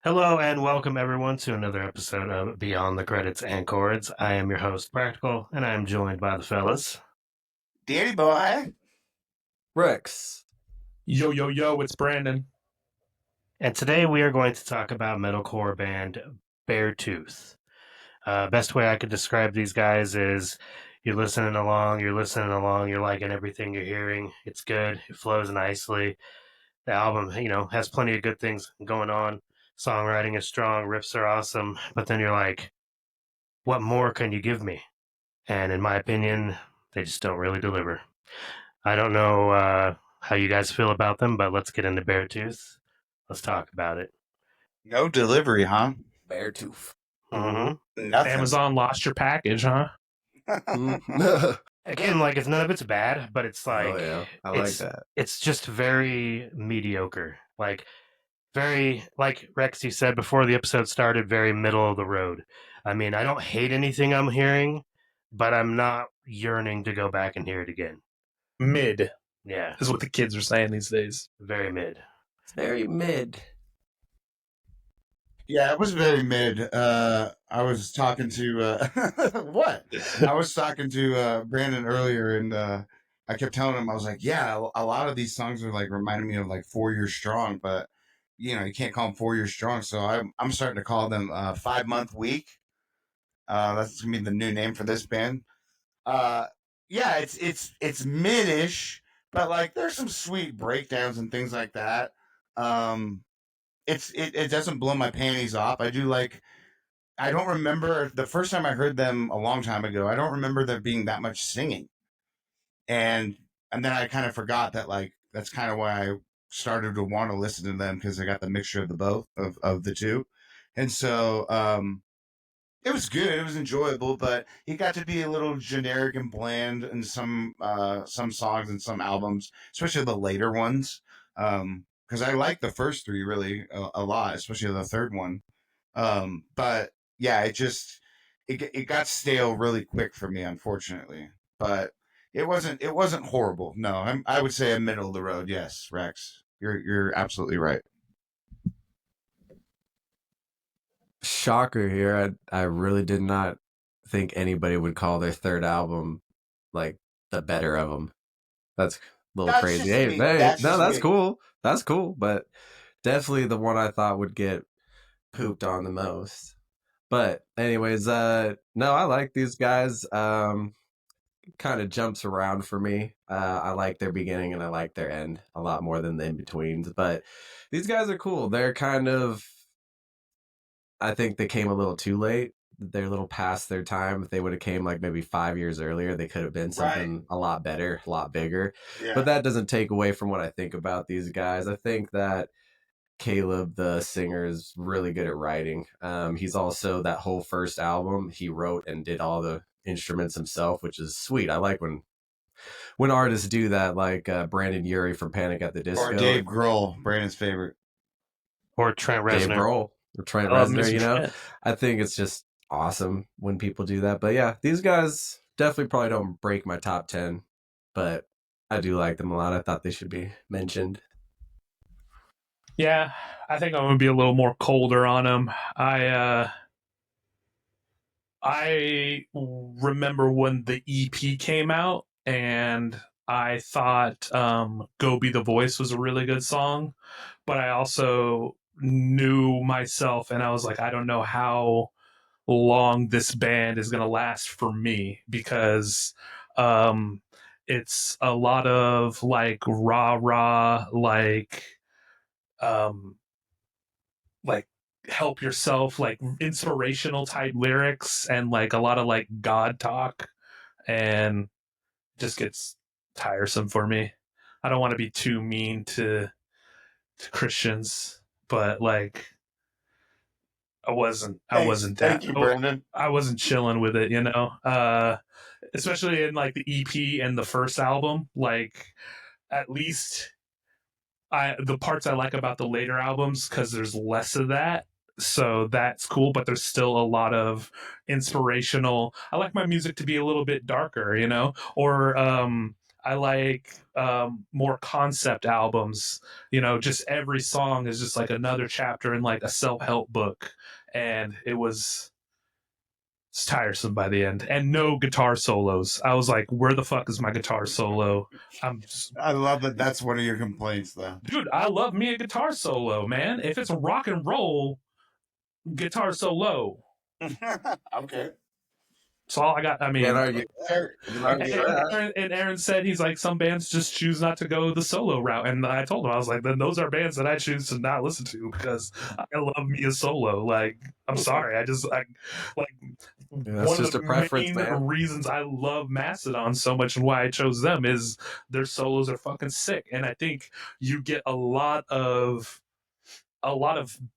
Hello and welcome everyone to another episode of Beyond the Credits and Chords. I am your host, Practical, and I am joined by the fellas. Danny boy. Rex. Yo, yo, yo, it's Brandon. And today we are going to talk about metalcore band Beartooth. Best way I could describe these guys is you're listening along, you're liking everything you're hearing. It's good, it flows nicely. The album, has plenty of good things going on. Songwriting is strong, riffs are awesome, but then you're like, what more can you give me? And in my opinion, they just don't really deliver. I don't know how you guys feel about them, but let's get into Beartooth. Let's talk about it. No delivery, huh? Beartooth. Mm-hmm. Nothing. Amazon lost your package, huh? Again, like none of it's bad, but it's like, oh yeah, I like that. It's just very mediocre. Like very, like Rex, you said before the episode started, very middle of the road. I mean, I don't hate anything I'm hearing, but I'm not yearning to go back and hear it again. Mid Yeah, is what the kids are saying these days. very mid. It's very mid. Yeah, it was very mid. I was talking to what? I was talking to Brandon earlier, and I kept telling him, I was like, yeah, a lot of these songs are like reminding me of like 4 Years Strong, but you can't call them 4 Years Strong. So I'm starting to call them 5 Month Week. That's gonna be the new name for this band. Yeah, it's mid-ish, but like there's some sweet breakdowns and things like that. Um, it doesn't blow my panties off. I don't remember the first time I heard them a long time ago. I don't remember there being that much singing, and and then I kind of forgot that like that's kind of why I started to want to listen to them because I got the mixture of the both of the two, and so it was good. It was enjoyable, but it got to be a little generic and bland in some songs and some albums, especially the later ones. Because I like the first three really a lot, especially the third one. But yeah, it got stale really quick for me, unfortunately. But it wasn't horrible. No, I would say a middle of the road. Yes, Rex, you're absolutely right. Shocker here. I really did not think anybody would call their third album like the better of them. That's a little That's crazy. just Hey, me. hey, That's no, just that's me. cool. That's cool, but definitely the one I thought would get pooped on the most. But anyways, no, I like these guys. Kind of jumps around for me. I like their beginning and I like their end a lot more than the in betweens. But these guys are cool. They're kind of, I think they came a little too late. They're a little past their time. If they would have came like maybe 5 years earlier, they could have been something a lot better, a lot bigger. Yeah. But that doesn't take away from what I think about these guys. I think that Caleb, the singer, is really good at writing. He's also that whole first album he wrote and did all the instruments himself, which is sweet. I like when artists do that, like Brandon Urie from Panic at the Disco, Or Dave Grohl, Brandon's favorite. Or Trent Dave Reznor. Grohl, or Trent I love Reznor. Mr. Trent. I think it's just awesome when people do that. But yeah, these guys definitely probably don't break my top 10, but I do like them a lot. I thought they should be mentioned. Yeah, I think I'm gonna be a little more colder on them. I remember when the EP came out, and I thought "Go Be the Voice" was a really good song, but I also knew myself, and I was like, I don't know how long this band is going to last for me because um it's a lot of like rah rah um like help yourself, like inspirational type lyrics, and like a lot of like god talk, and just gets tiresome for me. I don't want to be too mean to Christians, but like I wasn't Thank that you, Brandon. I wasn't chilling with it, especially in like the EP and the first album. Like at least the parts I like about the later albums, because there's less of that, so that's cool. But there's still a lot of inspirational. I like my music to be a little bit darker, or I like more concept albums. You know, just every song is just like another chapter in like a self help book, and it's tiresome by the end. And no guitar solos. I was like, where the fuck is my guitar solo? I love that. That's one of your complaints, though. Dude, I love me a guitar solo, man. If it's rock and roll, guitar solo. Okay. That's all I got. I mean, Can't argue. Can't argue that. and Aaron said he's like, some bands just choose not to go the solo route, and I told him, I was like, then those are bands that I choose to not listen to because I love me a solo. Like, I'm sorry, I like That's one of just the a preference, main man. reasons I love Mastodon so much and why I chose them is their solos are fucking sick, and I think you get a lot of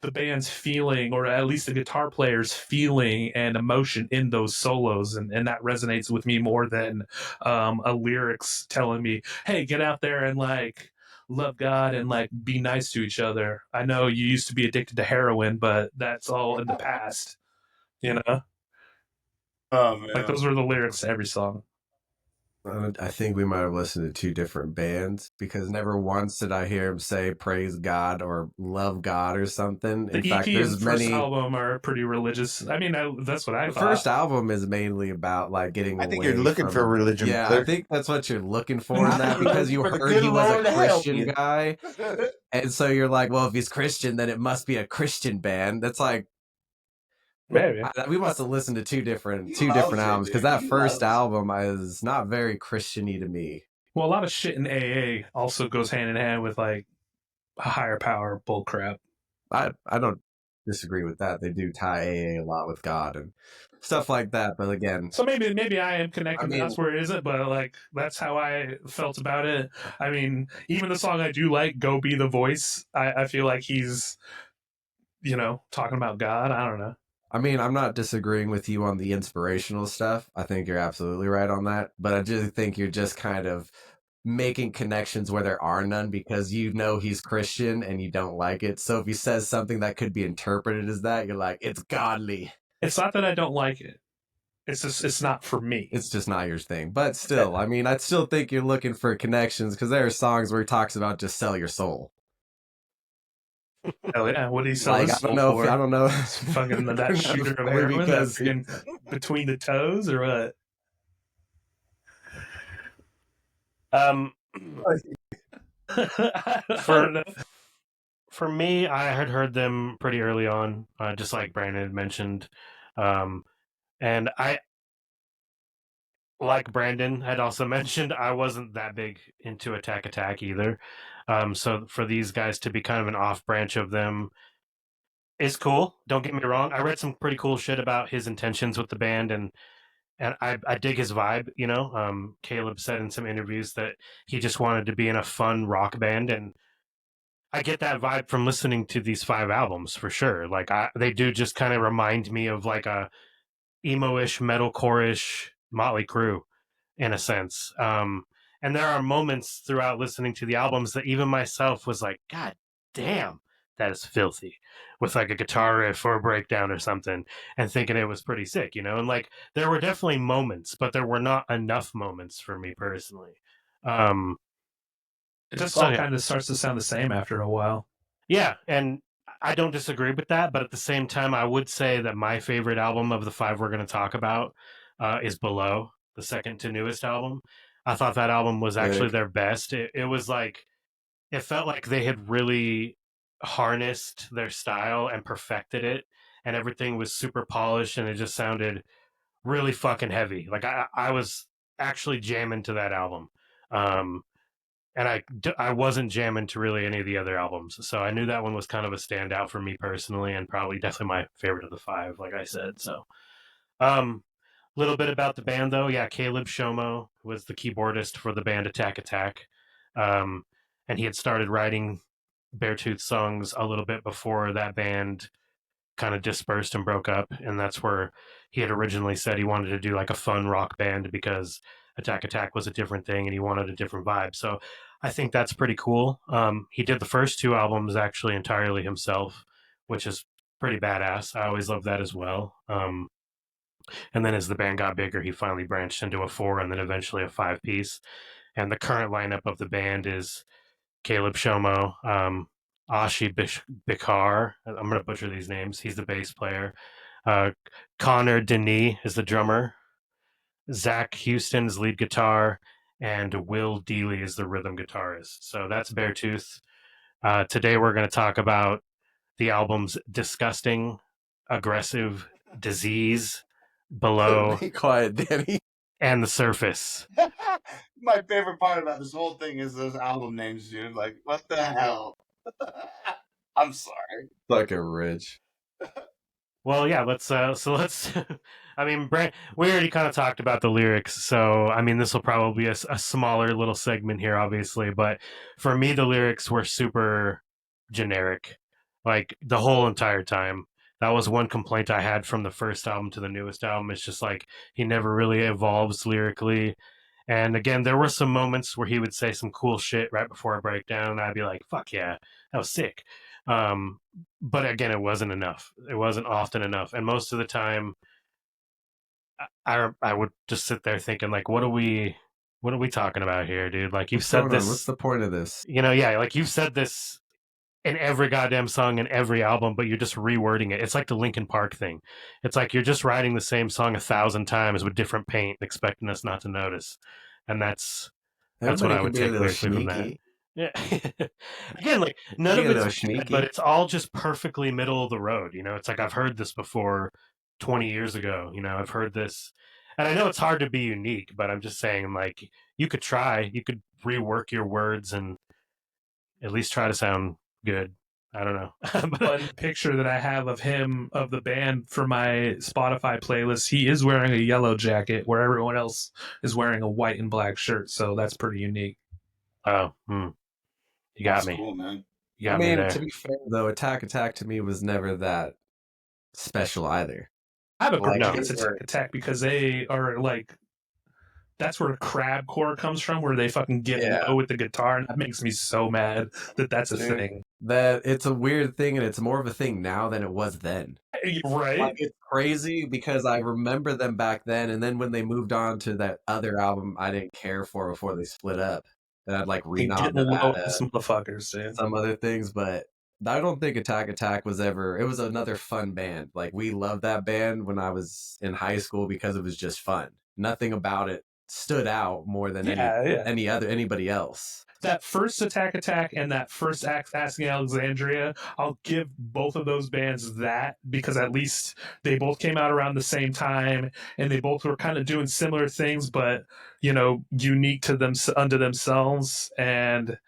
the band's feeling, or at least the guitar player's feeling and emotion in those solos, and that resonates with me more than a lyrics telling me, "Hey, get out there and like love God and like be nice to each other." I know you used to be addicted to heroin, but that's all in the past. You know, Oh like man. those were the lyrics to every song. I think we might have listened to two different bands because never once did I hear him say praise God or love God or something. The In fact, EP and the there's first many. album are pretty religious. I mean, that's what I The thought. first album is mainly about like getting I think away you're looking from, for religion. yeah, Blair. I think that's what you're looking for in I that think you're because you looking for the heard good he was a Lord to help Christian you. guy. And so you're like, well, if he's Christian, then it must be a Christian band. That's like, Maybe. we must have listened to two different loves it, albums because dude. that He first loves it. album is not very Christian-y to me. Well, a lot of shit in AA also goes hand in hand with like a higher power bullcrap. I don't disagree with that. They do tie AA a lot with God and stuff like that. But again, So maybe I am I connected. mean, That's where it isn't, but like that's how I felt about it. I mean, even the song I do like, "Go Be the Voice," I feel like he's talking about God. I don't know. I'm not disagreeing with you on the inspirational stuff. I think you're absolutely right on that. But I just think you're just kind of making connections where there are none because you know he's Christian and you don't like it. So if he says something that could be interpreted as that, you're like, it's godly. It's not that I don't like it. It's just it's not for me. It's just not your thing. But still, I still think you're looking for connections because there are songs where he talks about just sell your soul. Hell yeah! What did he sell Like, his I soul don't know for? if I don't know Fucking that shooter of Maybe heroin because that's in between the toes or what? Um, I don't for know. for me, I had heard them pretty early on, just like Brandon had mentioned, and I, like Brandon had also mentioned, I wasn't that big into Attack Attack either. So for these guys to be kind of an off branch of them is cool. Don't get me wrong. I read some pretty cool shit about his intentions with the band, and I dig his vibe. Caleb said in some interviews that he just wanted to be in a fun rock band, and I get that vibe from listening to these 5 albums for sure. Like they do just kind of remind me of like a emo-ish, metalcore-ish Motley Crue in a sense. And there are moments throughout listening to the albums that even myself was like, God damn, that is filthy, with like a guitar riff or a breakdown or something, and thinking it was pretty sick. And like there were definitely moments, but there were not enough moments for me personally. Um, It just so all yeah, kind of starts to sound the same after a while. yeah, and I don't disagree with that, but at the same time, I would say that my favorite album of the 5 we're going to talk about is Below, the second to newest album. I thought that album was actually their best. It was like, it felt like they had really harnessed their style and perfected it, and everything was super polished, and it just sounded really fucking heavy. Like, I was actually jamming to that album. Um, and I wasn't jamming to really any of the other albums, so I knew that one was kind of a standout for me personally, and probably definitely my favorite of the 5, like I said. So, little bit about the band though. Yeah, Caleb Shomo was the keyboardist for the band Attack Attack, um, and he had started writing Beartooth songs a little bit before that band kind of dispersed and broke up, and that's where he had originally said he wanted to do like a fun rock band because Attack Attack was a different thing and he wanted a different vibe. So I think that's pretty cool. He did the first 2 albums actually entirely himself, which is pretty badass. I always loved that as well. And then as the band got bigger, he finally branched into a 4 and then eventually a 5 piece. And the current lineup of the band is Caleb Shomo, Ashi Bikar. I'm going to butcher these names. He's the bass player. Connor Denis is the drummer. Zach Houston's lead guitar, and Will Dealey is the rhythm guitarist. So that's Beartooth. Today we're going to talk about the album's Disgusting, Aggressive, Disease, Below, Be quiet, Danny. and The Surface. My favorite part about this whole thing is those album names, dude. Like, what the hell? I'm sorry. Fucking rich. Well, yeah, let's I mean, we already kind of talked about the lyrics, so I mean, this will probably be a smaller little segment here, obviously, but for me, the lyrics were super generic, like the whole entire time. That was one complaint I had from the first album to the newest album. It's just like he never really evolves lyrically. And again, there were some moments where he would say some cool shit right before a breakdown, and I'd be like, fuck yeah, that was sick. Um, but again, it wasn't enough. It wasn't often enough. And most of the time, I would just sit there thinking, like, what are we talking about here, dude? Like, you've What's said going on? this, What's the point of this? yeah, like you've said this in every goddamn song in every album, but you're just rewording it. It's like the Linkin Park thing. It's like you're just writing the same song 1,000 times with different paint, expecting us not to notice. And that's what Everybody I can would be a take little lyrically from that. sneaky. Yeah. Again, like none Be of a little it's bad, sneaky. but it's all just perfectly middle of the road. It's like I've heard this before 20 years ago. I've heard this, and I know it's hard to be unique, but I'm just saying, like, you could try, you could rework your words and at least try to sound good. I don't know. One picture that I have of him, of the band, for my Spotify playlist, he is wearing a yellow jacket where everyone else is wearing a white and black shirt. So that's pretty unique. Oh, you got That's me. cool, man. You I got me mean, there. to be fair though, Attack Attack to me was never that special either. I have a grudge No. against Attack Attack because they are like, that's where crabcore comes from, where they fucking get Yeah. low with the guitar, and that makes me so mad that that's a Dude. thing. That it's a weird thing, and it's more of a thing now than it was then. Right? Like, it's crazy because I remember them back then, and then when they moved on to that other album I didn't care for before they split up, and I'd like Getting read on low with some motherfuckers, dude. some other things, but I don't think Attack Attack was ever. It was another fun band. Like, we loved that band when I was in high school because it was just fun. Nothing about it stood out more than anybody else. That first Attack Attack and that first Asking Alexandria, I'll give both of those bands that, because at least they both came out around the same time and they both were kind of doing similar things, but unique to them unto themselves. And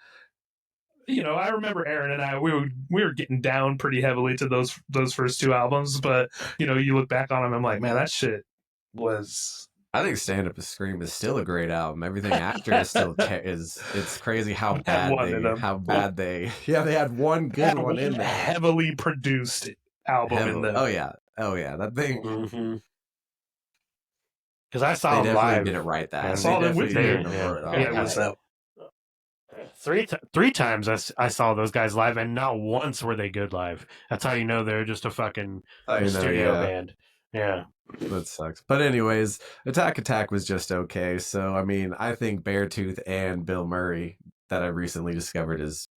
I remember Aaron and I, we were getting down pretty heavily to those first two albums, but you look back on them, I'm like, man, that shit was. I think Stand Up to Scream is still a great album. Everything after is still it's crazy how bad they they had one good one in there. Heavily produced album in there. Oh yeah, that thing. Mm-hmm. Because I saw they them definitely live. didn't write that. I saw them with you. Three times I saw those guys live, and not once were they good live. That's how you know they're just a fucking studio band. Yeah. That sucks. But anyways, Attack Attack was just okay. So, I mean, I think Beartooth and Bill Murray, that I recently discovered, is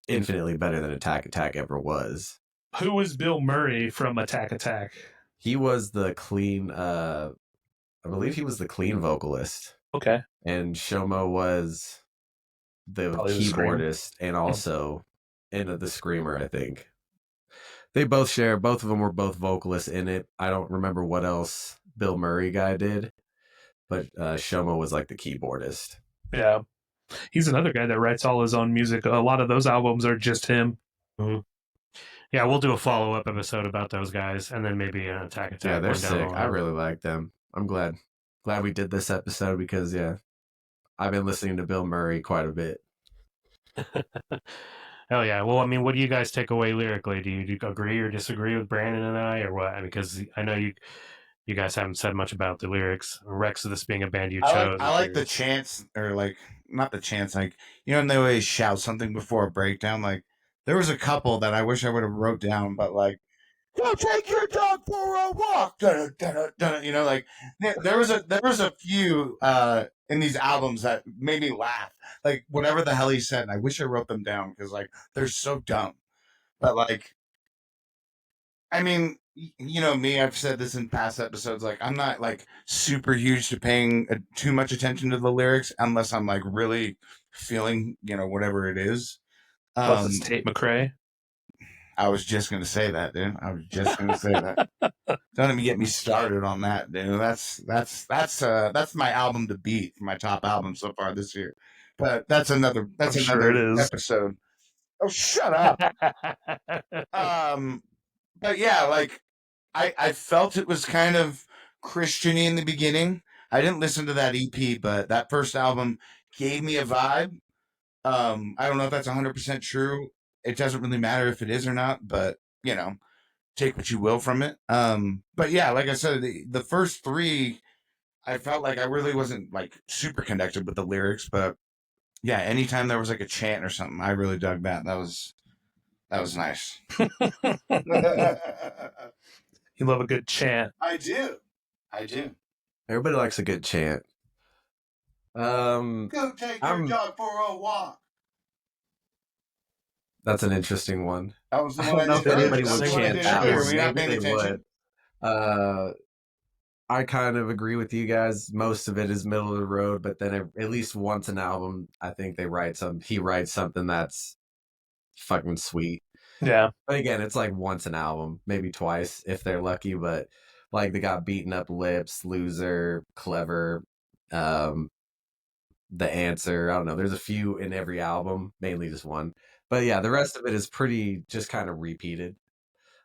infinitely better than Attack Attack ever was. Who was Bill Murray from Attack Attack? He was the clean, I believe he was the clean vocalist. Okay. And Shomo was the keyboardist and also the screamer, I think. They both of them were both vocalists in it. I don't remember what else Bill Murray guy did, but Shomo was like the keyboardist. Yeah. He's another guy that writes all his own music. A lot of those albums are just him. Mm-hmm. Yeah, we'll do a follow-up episode about those guys, and then maybe an Attack Attack. Yeah, they're sick. I really like them. I'm glad we did this episode because, I've been listening to Bill Murray quite a bit. Hell yeah. Well, I mean, what do you guys take away lyrically? Do you agree or disagree with Brandon and I, or what? Because I know you guys haven't said much about the lyrics. Rex, this being a band you chose. I like the chants, or like, not the chants, like, and they always shout something before a breakdown. Like, there was a couple that I wish I would have wrote down, but like, go take your dog for a walk. Like, there was a few in these albums that made me laugh. Like whatever the hell he said, and I wish I wrote them down because like they're so dumb. But like, I mean, you know me, I've said this in past episodes. Like, I'm not like super huge to paying too much attention to the lyrics unless I'm like really feeling, you know, whatever it is. Plus, it's Tate McRae. I was just gonna say that, dude. I was just gonna say that. Don't even get me started on that, dude. That's my album to beat for my top album so far this year. But that's another Sure it is. episode. Oh, shut up. But yeah, like I felt it was kind of Christian-y in the beginning. I didn't listen to that EP, but that first album gave me a vibe. I don't know if that's 100% true. It doesn't really matter if it is or not, but you know, take what you will from it. But yeah, like I said, the first three, I felt like I really wasn't like super connected with the lyrics, but yeah, anytime there was like a chant or something, I really dug that. That was nice. You love a good chant. I do. Everybody likes a good chant. Go take your dog for a walk. That's an interesting one. That was the I one don't know I if did anybody earlier. would That's the one I chant did that earlier. one. Were you not paying Maybe they attention? would. I kind of agree with you guys. Most of it is middle of the road, but then at least once an album, I think he writes something that's fucking sweet. Yeah. But again, it's like once an album, maybe twice if they're lucky. But like they got Beaten Up Lips, Loser, Clever, The Answer. I don't know. There's a few in every album, mainly just one. But yeah, the rest of it is pretty just kind of repeated.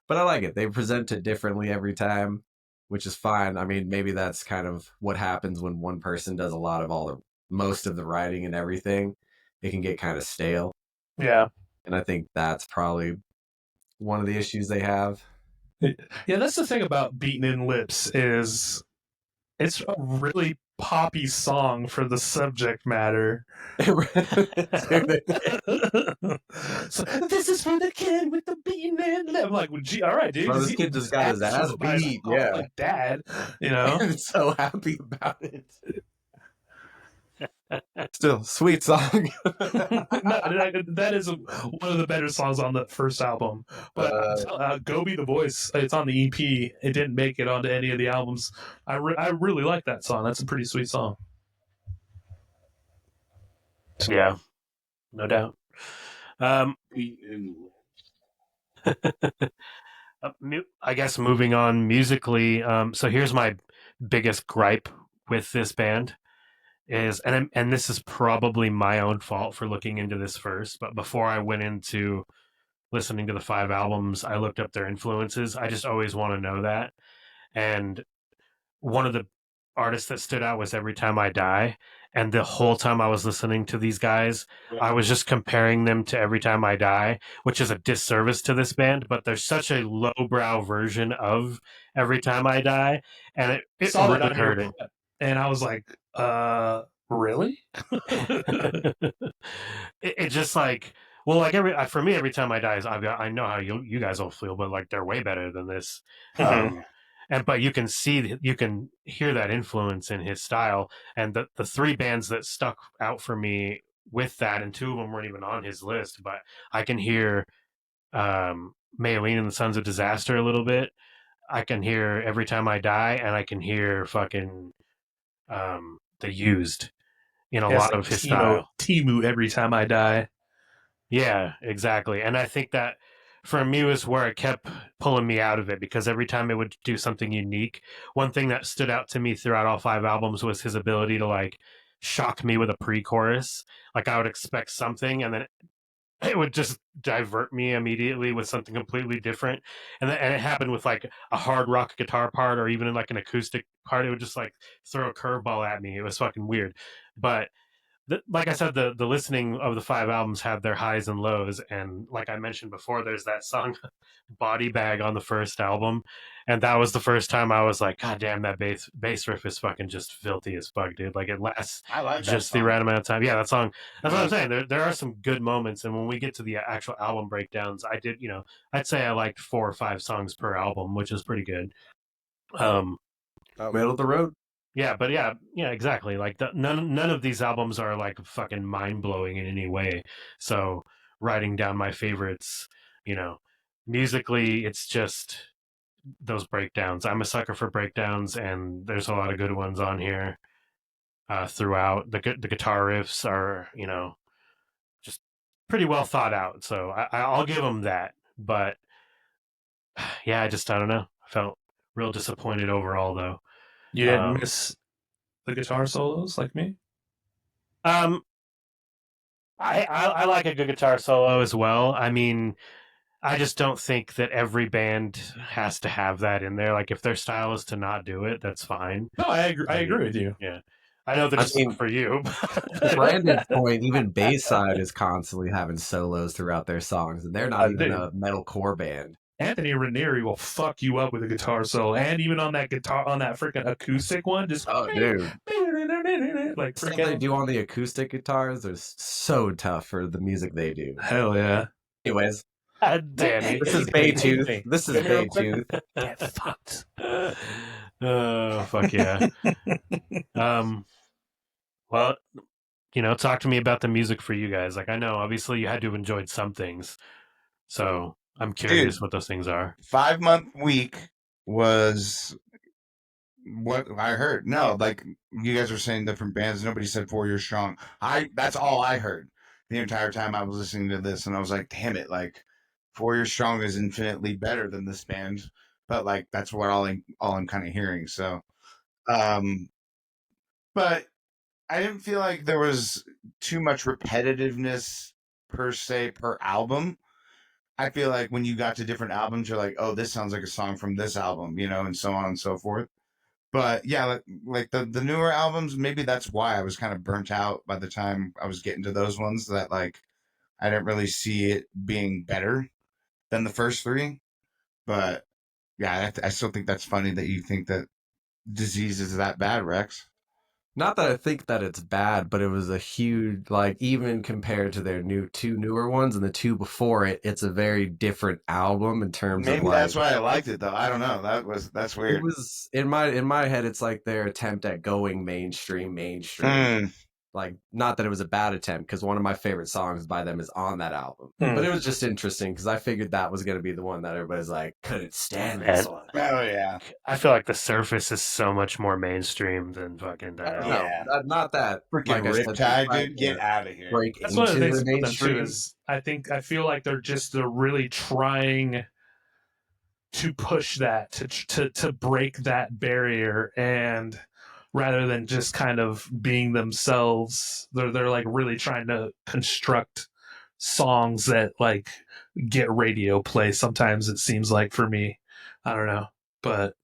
But I like it. They present it differently every time, which is fine. I mean, maybe that's kind of what happens when one person does a lot of most of the writing and everything. It can get kind of stale. Yeah. And I think that's probably one of the issues they have. Yeah, that's the thing about Beaten in Lips is it's a really poppy song for the subject matter. So, this is for the kid with the beaten in lip. I'm like, well, gee, all right, dude. Bro, this kid just got his ass beat. Yeah, like dad, you know. I'm so happy about it. Still, sweet song. That is one of the better songs on the first album. But Go Be the Voice, it's on the EP. It didn't make it onto any of the albums. I really like that song. That's a pretty sweet song. Yeah, no doubt. I guess moving on musically. So here's my biggest gripe with this band is, and this is probably my own fault for looking into this first, but before I went into listening to the 5 albums, I looked up their influences. I just always want to know that. And one of the artists that stood out was Every Time I Die. And the whole time I was listening to these guys, I was just comparing them to Every Time I Die, which is a disservice to this band, but there's such a lowbrow version of Every Time I Die, and it Saw that really on your hurt it. clip, and I was like, really? It just like, well, like for me, Every Time I Die is, I know how you guys all feel, but like they're way better than this. But you can hear that influence in his style, and the 3 bands that stuck out for me with that, and 2 of them weren't even on his list, but I can hear Maylene and the Sons of Disaster a little bit. I can hear Every Time I Die, and I can hear fucking The Used in a lot of his style. Timu, Every Time I Die. Yeah, exactly. And I think that for me was where it kept pulling me out of it, because every time it would do something unique, one thing that stood out to me throughout all 5 albums was his ability to like shock me with a pre-chorus. Like I would expect something, and then it would just divert me immediately with something completely different. And it happened with like a hard rock guitar part, or even in like an acoustic part. It would just like throw a curveball at me. It was fucking weird. But like I said, the listening of the 5 albums have their highs and lows, and like I mentioned before, there's that song "Body Bag" on the first album, and that was the first time I was like, God damn, that bass riff is fucking just filthy as fuck, dude. Like it lasts I like just the right amount of time. Yeah, that song. That's what I'm saying. There are some good moments, and when we get to the actual album breakdowns, I'd say I liked 4 or 5 songs per album, which is pretty good. Middle of the road. but yeah, exactly. Like none of these albums are like fucking mind blowing in any way. So writing down my favorites, you know, musically, it's just those breakdowns. I'm a sucker for breakdowns, and there's a lot of good ones on here throughout. The guitar riffs are, just pretty well thought out. So I'll give them that. But yeah, I don't know. I felt real disappointed overall, though. You didn't Um, miss the guitar solos like me? um, I like a good guitar solo as well. I mean, I just don't think that every band has to have that in there. Like, if their style is to not do it, that's fine. No, I agree. I agree with you. Yeah, I know that I it's not mean, for you. to Brandon's point, even Bayside is constantly having solos throughout their songs, and they're not even Dude, a metalcore band. Anthony Ranieri will fuck you up with a guitar solo, and even on that guitar, on that freaking acoustic one, just Oh, dude. like Stuff they freaking do on the acoustic guitars is so tough for the music they do. hell yeah. Anyways, Danny, this is Beartooth. This is Beartooth. Get fucked. Oh fuck yeah. Well, talk to me about the music for you guys. Like, I know obviously you had to have enjoyed some things, so I'm Dude, curious what those things are. 5-month week was what I heard. No, like you guys were saying different bands. Nobody said 4 Years Strong. That's all I heard the entire time I was listening to this, and I was like, damn it, like 4 Years Strong is infinitely better than this band. But like that's what all I'm kind of hearing. So, um, but I didn't feel like there was too much repetitiveness per se per album. I feel like when you got to different albums, you're like, oh, this sounds like a song from this album, and so on and so forth. But yeah, like the newer albums, maybe that's why I was kind of burnt out by the time I was getting to those ones that like I didn't really see it being better than the first three. But yeah, I still think that's funny that you think that Disease is that bad, Rex. Not that I think that it's bad, but it was a huge, like, even compared to their two newer ones and the two before it, it's a very different album in terms of Maybe like that's why I liked it though. I don't know. That's it weird. was in my head, it's like their attempt at going mainstream. Mm. Like, not that it was a bad attempt, because one of my favorite songs by them is on that album. But it was just interesting because I figured that was going to be the one that everybody's like, couldn't stand this Man, one. Oh yeah. I feel like The Surface is so much more mainstream than fucking that. No, Yeah. not that. Freaking Like I said, Riptide, trying dude, get to out of here. break That's one of into the things the about them too mainstream. is I feel like they're really trying to push that to break that barrier, and rather than just kind of being themselves, they're like really trying to construct songs that like get radio play. Sometimes it seems like for me, I don't know, but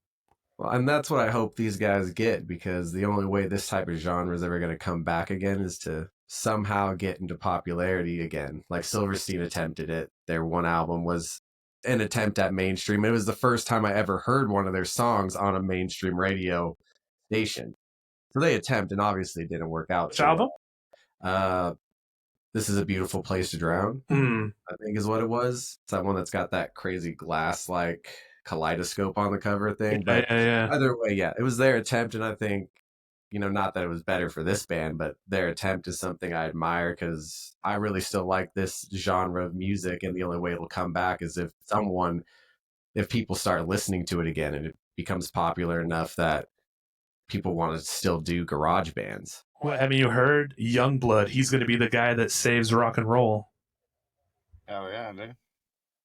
Well, and that's what I hope these guys get, because the only way this type of genre is ever going to come back again is to somehow get into popularity again. Like Silverstein attempted it. Their one album was an attempt at mainstream. It was the first time I ever heard one of their songs on a mainstream radio station. So they attempt, and obviously it didn't work out which so album? well. This is a Beautiful Place to Drown, I think is what it was. It's that one that's got that crazy glass like kaleidoscope on the cover thing. But Yeah. either way, yeah, it was their attempt, and I think, not that it was better for this band, but their attempt is something I admire, because I really still like this genre of music, and the only way it'll come back is if people start listening to it again and it becomes popular enough that people want to still do garage bands. Well, haven't you heard Youngblood? He's going to be the guy that saves rock and roll. Oh yeah, dude.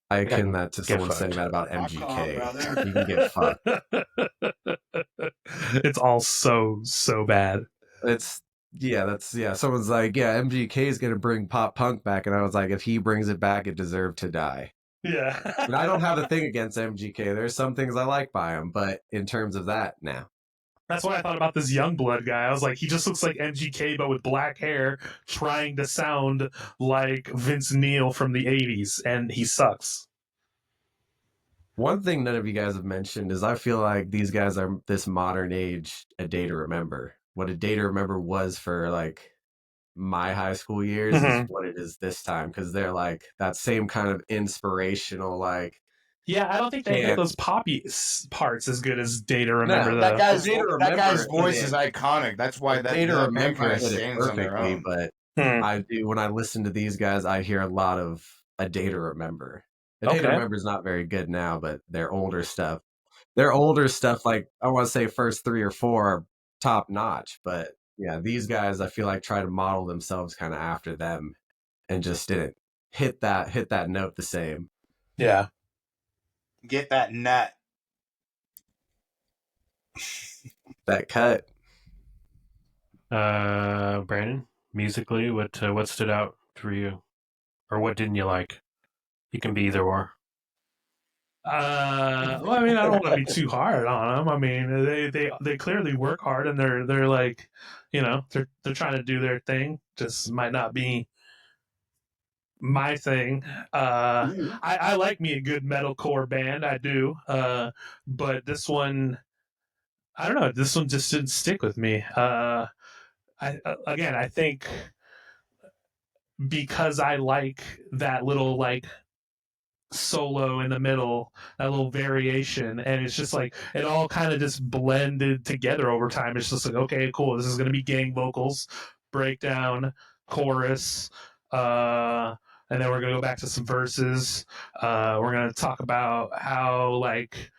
I Yeah, akin that to get someone fucked. saying that about Rock on, MGK. brother. You can get fucked. It's all so bad. Someone's like, yeah, MGK is gonna bring pop punk back, and I was like, if he brings it back, it deserved to die. Yeah. And I don't have a thing against MGK. There's some things I like by him, but in terms of that, now. That's what I thought about this Youngblood guy. I was like, he just looks like MGK, but with black hair, trying to sound like Vince Neil from the 80s, and he sucks. One thing none of you guys have mentioned is I feel like these guys are this modern age A Day to Remember. What A Day to Remember was for like my high school years is what it is this time, because they're like that same kind of inspirational, like, Yeah, I don't think they hit And those poppy parts as good as Data Remember no, That though. guy's Data that guy's Remember voice hit is it. iconic. That's why Data the band Remember kind of hit it stands on their perfectly, own. but Hmm. I do when I listen to these guys, I hear a lot of a Data Remember. A Data Okay. Remember is not very good now, but their older stuff, like I want to say first 3 or 4 are top notch. But yeah, these guys I feel like try to model themselves kind of after them, and just didn't hit that note the same. Yeah. Get that nut. That cut. Brandon, musically, what stood out for you, or what didn't you like? You can be either or. Well, I mean, I don't want to be too hard on them. I mean, they clearly work hard, and they're like, they're trying to do their thing. Just might not be my thing. I like me a good metalcore band. I do. But this one, I don't know. This one just didn't stick with me. I think because I like that little like solo in the middle, that little variation, and it's just like it all kind of just blended together over time. It's just like, okay, cool, this is gonna be gang vocals, breakdown, chorus, and then we're gonna go back to some verses. We're gonna talk about how like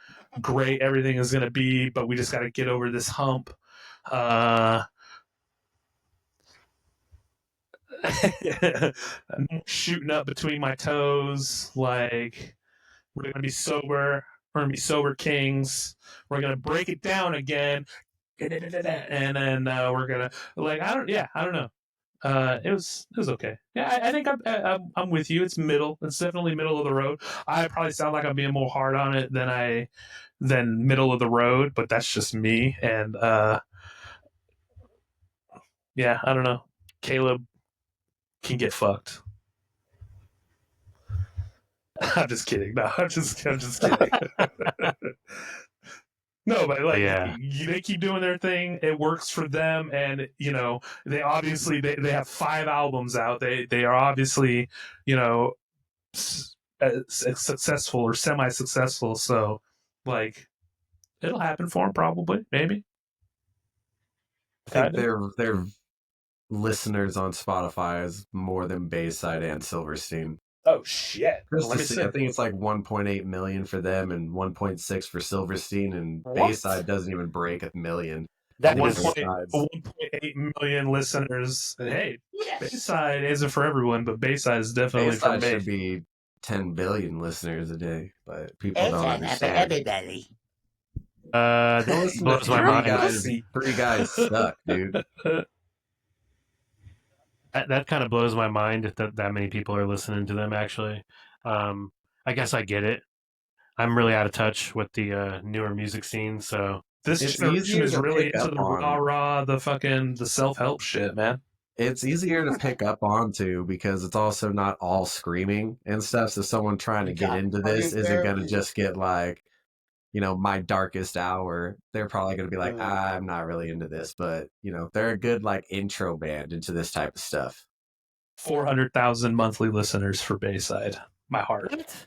great everything is gonna be, but we just gotta get over this hump. Uh Shooting up between my toes, like we're gonna be sober. We're gonna be sober kings. We're gonna break it down again, and then we're gonna like I don't know. It was okay. Yeah, I think I'm with you. It's middle. It's definitely middle of the road. I probably sound like I'm being more hard on it than middle of the road, but that's just me. And yeah, I don't know. Caleb can get fucked. I'm just kidding. No, I'm just kidding. No, but like Yeah, they keep doing their thing. It works for them, and they obviously they have 5 albums out. They are obviously you know successful or semi-successful. So like it'll happen for them probably, maybe, I think kind of. their listeners on Spotify is more than Bayside and Silverstein. Oh shit! Just Let to me see, see. I think it's like 1.8 million for them and 1.6 for Silverstein, and What? Bayside doesn't even break a million. I that think One is point Bayside's 1.8 million listeners. And hey, Yes. Bayside isn't for everyone, but Bayside is definitely for Bayside me. should be 10 billion listeners a day, but people don't It's enough for understand. everybody. Go that listen to blows my You're a mind. pussy. Three guys suck, dude. That kind of blows my mind that many people are listening to them. Actually, I guess I get it. I'm really out of touch with the newer music scene, so This It's generation easier is to really pick into up the rah on. rah, the self help shit, man. It's easier to pick up on too because it's also not all screaming and stuff. So someone trying to You get got into this party isn't going to therapy. just get like, my darkest hour. They're probably going to be like, I'm not really into this, but they're a good like intro band into this type of stuff. 400,000 monthly listeners for Bayside. My heart. what?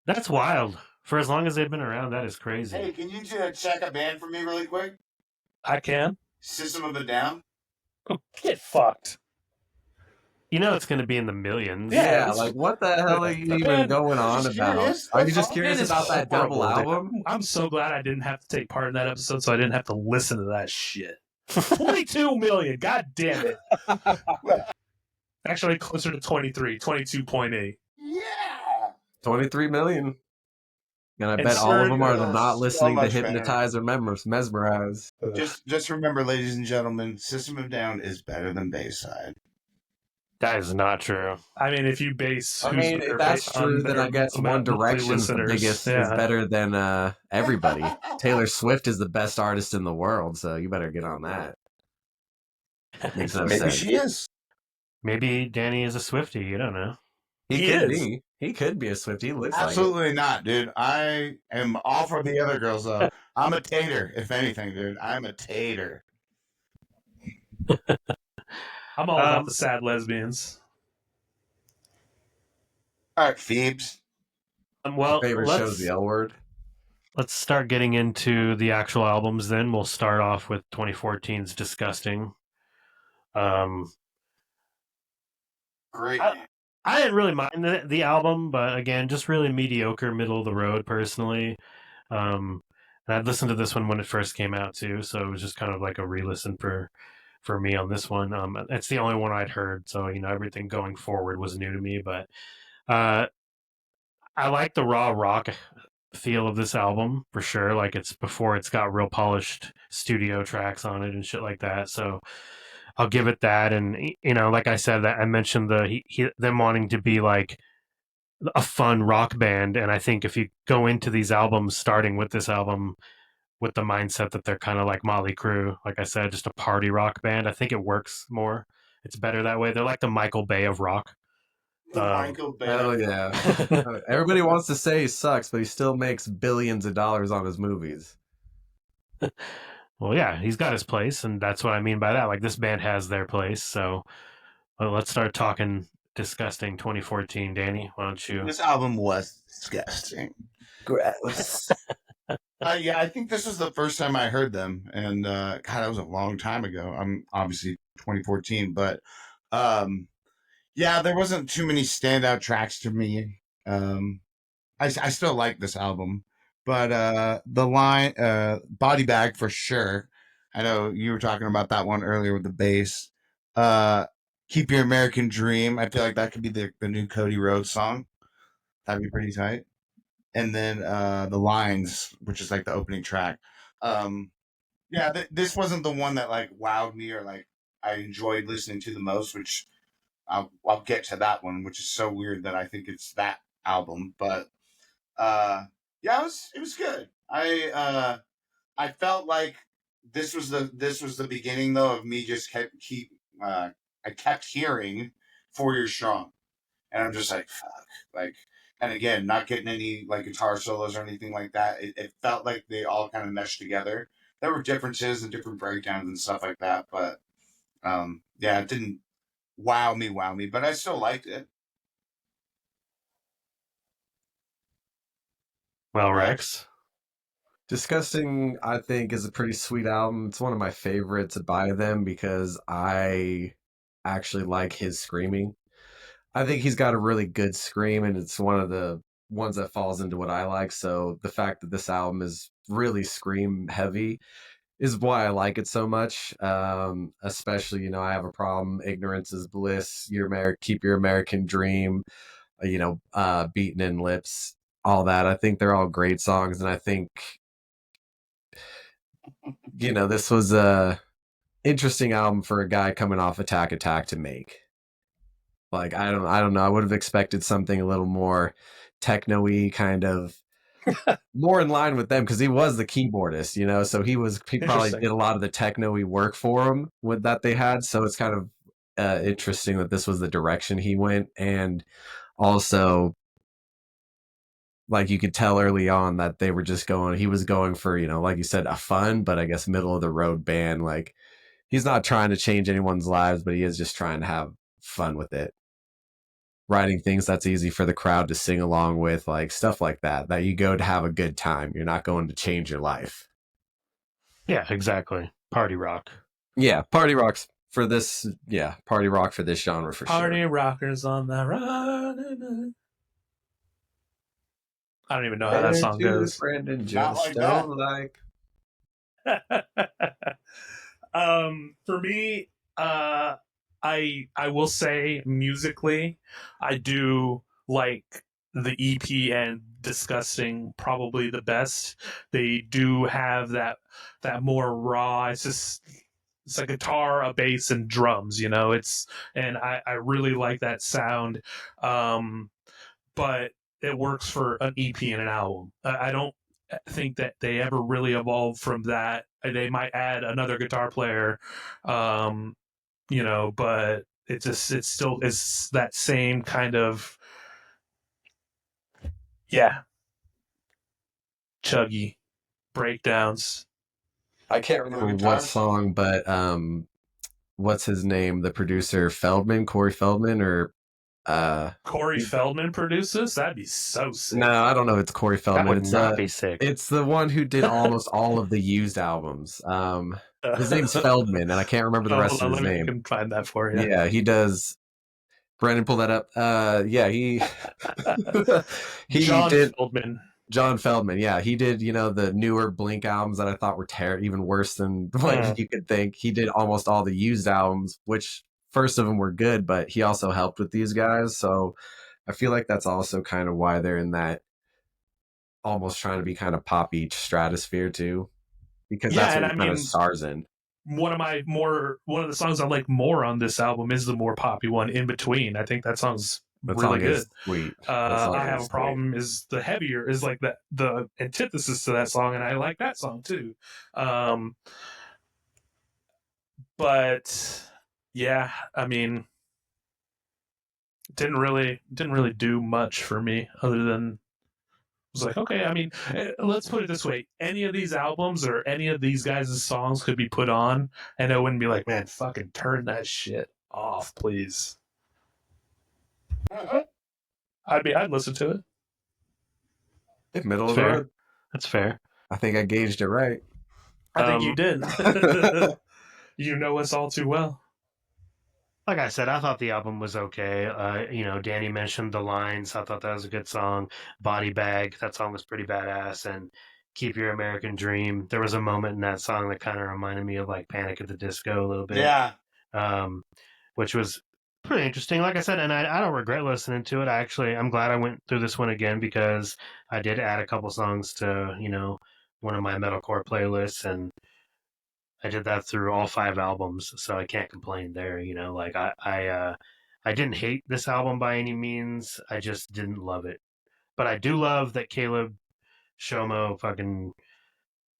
That's wild. For as long as they've been around, that is Hey, crazy. can you check a band for me really quick? I can. System of a Down. Oh, get fucked. You know it's going to be in the millions. Yeah, Yeah, like what the hell are you even man, going on Just about? curious. Are you That's just all. it curious is about that double horrible, dude. album? I'm so glad I didn't have to take part in that episode, so I didn't have to listen to that shit. 22 million. God damn it. Actually, closer to 23, 22.8. Yeah. 23 million. And I And bet all of them are Oh, not so listening to much better. Hypnotize or Mesmerize. Just remember, ladies and gentlemen, System of a Down is better than Bayside. That is not true. I mean, if you base I who's mean, better if that's based on true, then their I guess One monthly Direction's the listeners, biggest, is yeah. better than everybody. Taylor Swift is the best artist in the world, so you better get on that. Makes no Maybe sense. she is. Maybe Danny is a Swiftie. You don't know. He He could is. be. He could be a Swiftie. He looks like it. Absolutely not, dude. I am all for the other girls, though. I'm a tater, if anything, dude. I'm a tater. I'm all about the sad lesbians. All right, Phoebes. Well, Favorite show's the L Word. let's start getting into the actual albums. Then we'll start off with 2014's "Disgusting." Um, Great. I didn't really mind the album, but again, just really mediocre, middle of the road personally. Um, and I'd listened to this one when it first came out too, so it was just kind of like a re-listen for me on this one. It's the only one I'd heard, so everything going forward was new to me. But uh, I like the raw rock feel of this album for sure. Like it's before it's got real polished studio tracks on it and shit like that. So I'll give it that. And like I said, that I mentioned them wanting to be like a fun rock band, and I think if you go into these albums starting with this album with the mindset that they're kind of like Motley Crue, like I said, just a party rock band, I think it works more. It's better that way. They're like the Michael Bay of rock. The Michael Bay. Hell yeah. Everybody wants to say he sucks, but he still makes billions of dollars on his movies. Well, yeah, he's got his place, and that's what I mean by that. Like this band has their place. So let's start talking disgusting 2014. Danny, why don't you? This album was disgusting. Gross. Yeah, I think this was the first time I heard them, and God, that was a long time ago. I'm obviously 2014, but yeah, there wasn't too many standout tracks to me. I still like this album, but the line "Body Bag" for sure. I know you were talking about that one earlier with the bass. Uh, "Keep Your American Dream." I feel like that could be the new Cody Rhodes song. That'd be pretty tight. And then the lines, which is like the opening track. Um, yeah, this wasn't the one that like wowed me or like I enjoyed listening to the most, which I'll get to that one, which is so weird that I think it's that album. But yeah, it was good. I felt like this was the beginning though of me just I kept hearing 4 Years Strong, and I'm just like fuck, like, and again, not getting any like guitar solos or anything like that. It felt like they all kind of meshed together. There were differences and different breakdowns and stuff like that, but yeah, it didn't wow me, but I still liked it. Well, Rex. Rex. Disgusting, I think, is a pretty sweet album. It's one of my favorites by them because I actually like his screaming. I think he's got a really good scream, and it's one of the ones that falls into what I like. So the fact that this album is really scream heavy is why I like it so much. Especially, I have a problem. Ignorance is bliss. Keep your American dream. Beaten in lips. All that. I think they're all great songs, and I think this was a interesting album for a guy coming off Attack Attack to make. Like I don't know. I would have expected something a little more techno-y, kind of more in line with them because he was the keyboardist, so he probably did a lot of the techno-y work for him with that they had. So it's kind of interesting that this was the direction he went, and also like you could tell early on that he was going for, like you said, a fun, but I guess middle of the road band. Like he's not trying to change anyone's lives, but he is just trying to have fun with it. Writing things that's easy for the crowd to sing along with, like stuff like that you go to have a good time. You're not going to change your life. Yeah, exactly. Party rock. Yeah, party rocks for this. Yeah, party rock for this genre for Party sure. rockers on the run. I don't even know how that song goes. Brandon Not just like that. don't like. For me, I will say musically, I do like the EP and Disgusting probably the best. They do have that more raw. It's a guitar, a bass, and drums. And I really like that sound. But it works for an EP and an album. I don't think that they ever really evolved from that. They might add another guitar player, but it's still is that same kind of chuggy breakdowns. I can't remember what song, but what's his name? The producer Corey Feldman, or Corey Feldman produced this? That'd be so sick. No, I don't know if it's Corey That Feldman. would It's not be sick. it's the one who did almost all of the Used albums. His name's Feldman, and I can't remember the rest Hold of on, his let me name. can find that for you. Yeah, he does. Brandon, pull that up. Yeah, he John did. Feldman. John Feldman, yeah, he did. The newer Blink albums that I thought were even worse than what you could think. He did almost all the Used albums, which first of them were good, but he also helped with these guys. So I feel like that's also kind of why they're in that almost trying to be kind of poppy stratosphere too, because Yeah, that's what and he I kind of mean, stars in. one of the songs I like more on this album is the more poppy one, In Between. I think that song's That really song good. is sweet. That song I Have is a Problem is the heavier, is like the antithesis to that song, and I like that song too. But yeah, I mean, didn't really do much for me other than was like, okay, I mean, let's put it this way: any of these albums or any of these guys' songs could be put on, and it wouldn't be like, man, fucking turn that shit off, please. I'd listen to it. Middle of the Fair. road. That's fair. I think I gauged it right. I think you did. You know us all too well. Like I said, I thought the album was okay. Danny mentioned The Lines. I thought that was a good song. Body Bag, that song was pretty badass. And Keep Your American Dream. There was a moment in that song that kind of reminded me of like Panic at the Disco a little bit. Yeah. Which was pretty interesting. Like I said, and I don't regret listening to it. I'm glad I went through this one again because I did add a couple songs to, one of my metalcore playlists, and I did that through all 5 albums, so I can't complain there. Like I didn't hate this album by any means. I just didn't love it. But I do love that Caleb Shomo fucking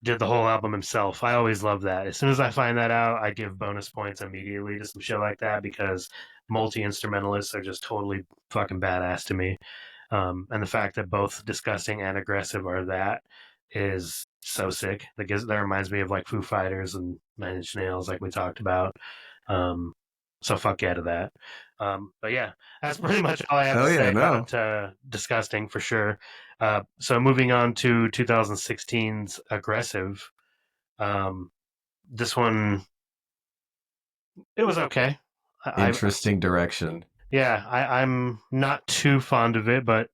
did the whole album himself. I always love that. As soon as I find that out, I give bonus points immediately to some shit like that because multi instrumentalists are just totally fucking badass to me. And the fact that both disgusting and aggressive are that is so sick. That reminds me of like Foo Fighters and Nine Inch Nails, like we talked about. So fuck yeah to that. But yeah, that's pretty much all I have to say about disgusting for sure. So moving on to 2016's aggressive. This one, it was okay. Interesting direction. Yeah, I'm not too fond of it, but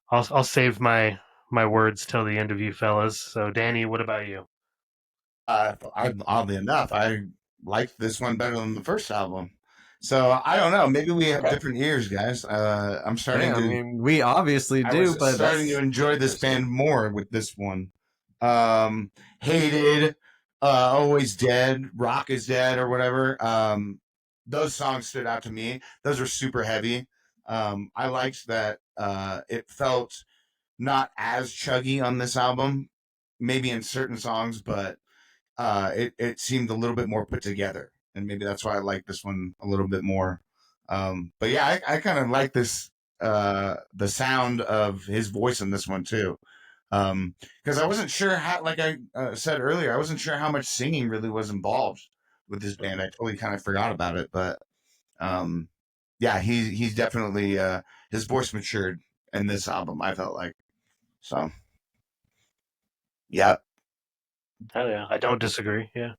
I'll save my words till the end of you fellas. So, Danny, what about you? Oddly enough, I liked this one better than the first album. So I don't know. Maybe we have different ears, guys. I'm starting to. I mean, we obviously I do, was but starting to enjoy this band more with this one. Hated, Always Dead, Rock is Dead, or whatever. Those songs stood out to me. Those were super heavy. I liked that it felt not as chuggy on this album, maybe in certain songs, but it seemed a little bit more put together, and maybe that's why I like this one a little bit more. But yeah, I kind of like this the sound of his voice in this one too, because I wasn't sure how, like I said earlier, I wasn't sure how much singing really was involved with this band. I totally kind of forgot about it, but yeah, he's definitely his voice matured in this album. I felt like so. Yeah. Hell yeah, I don't disagree. Yeah.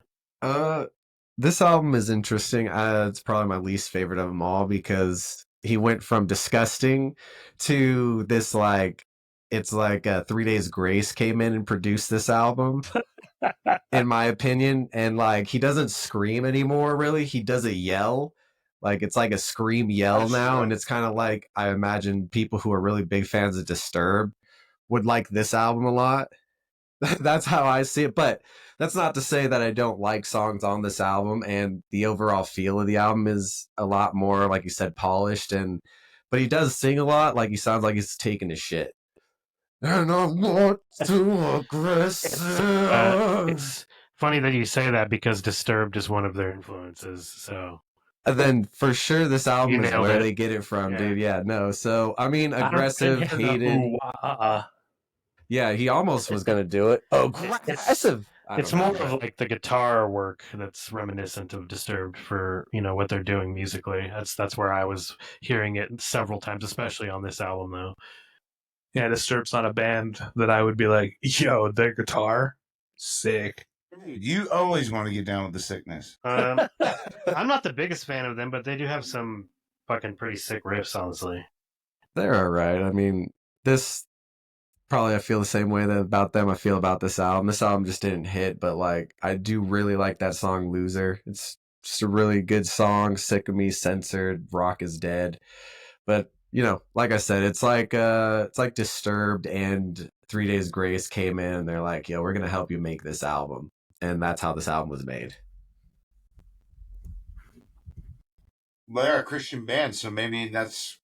This album is interesting. It's probably my least favorite of them all because he went from disgusting to this it's like 3 Days Grace came in and produced this album, in my opinion. And like he doesn't scream anymore, really. He doesn't yell. Like it's like a scream yell now, and it's kind of like I imagine people who are really big fans of Disturbed would like this album a lot. That's how I see it. But that's not to say that I don't like songs on this album, and the overall feel of the album is a lot more, like you said, polished. But he does sing a lot. Like he sounds like he's taking his shit. And I'm not too aggressive. It's funny that you say that because Disturbed is one of their influences. So. And then for sure, this album is where they get it from, yeah. dude. Yeah, no. So I mean, aggressive, hated. Yeah, he almost was gonna do it. Aggressive. I It's don't know. more of like the guitar work that's reminiscent of Disturbed for what they're doing musically. That's where I was hearing it several times, especially on this album though. Yeah, Disturbed's not a band that I would be like, yo, their guitar, sick. You always want to get down with the sickness. I'm not the biggest fan of them, but they do have some fucking pretty sick riffs, honestly. They're all right. I mean, this probably I feel the same way that about them I feel about this album. This album just didn't hit, but like I do really like that song "Loser." It's just a really good song. "Sick of Me," "Censored," "Rock is Dead." But like I said, it's like Disturbed and 3 Days Grace came in and they're like, "Yo, we're gonna help you make this album," and that's how this album was made. Well, they're a Christian band, so maybe that's.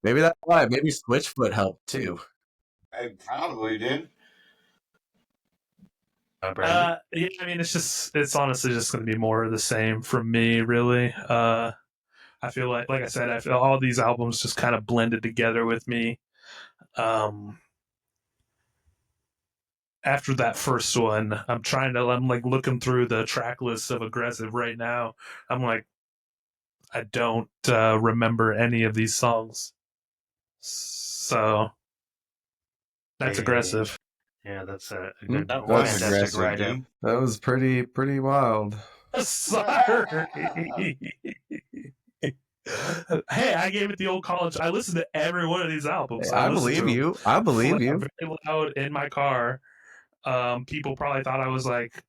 Maybe that's why. Maybe Switchfoot helped too. I probably did. Brandon? Yeah, I mean, it's honestly just going to be more of the same from me, really. I feel like I said, I feel all these albums just kind of blended together with me. After that first one, I'm like looking through the track list of Aggressive right now. I'm like, I don't remember any of these songs. So that's Yeah. Aggressive. Yeah, that's a good, That was fantastic aggressive, write-up. dude. That was pretty wild. Sorry. Hey, I gave it the old college. I listened to every one of these albums. I listened to believe them you. I believe you. very loud in my car. People probably thought I was like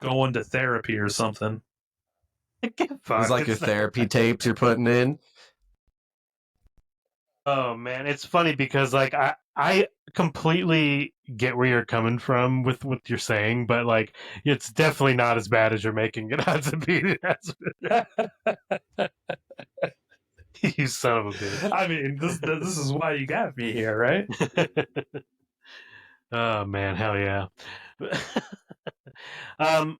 going to therapy or something. It's like your therapy tapes you're putting in. Oh man, it's funny because like I completely get where you're coming from with what you're saying, but like it's definitely not as bad as you're making it out to be. You son of a bitch. I mean, this is why you got me here, right? Oh man, hell yeah. um,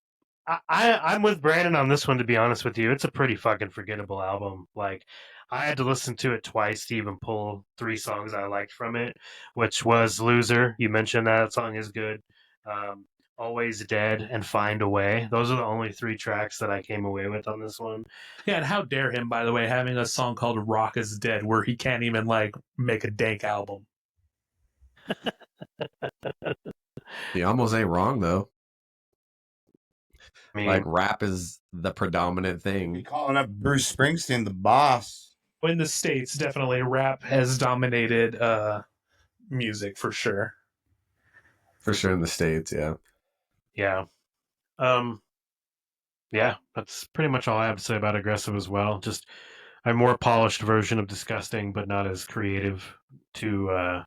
I'm with Brandon on this one. To be honest with you, it's a pretty fucking forgettable album. Like, I had to listen to it twice to even pull 3 songs I liked from it, which was "Loser." You mentioned that song is good. Um, "Always Dead" and "Find a Way." Those are the only 3 tracks that I came away with on this one. Yeah, and how dare him, by the way, having a song called "Rock Is Dead" where he can't even like make a dank album. He almost ain't wrong though. I mean, Like rap is the predominant Be thing. calling up Bruce Springsteen the boss. In the States, definitely rap has dominated music for sure. For sure in the States, yeah. yeah. Um, yeah, that's pretty much all I have to say about Aggressive as well. Just a more polished version of Disgusting, but not as creative to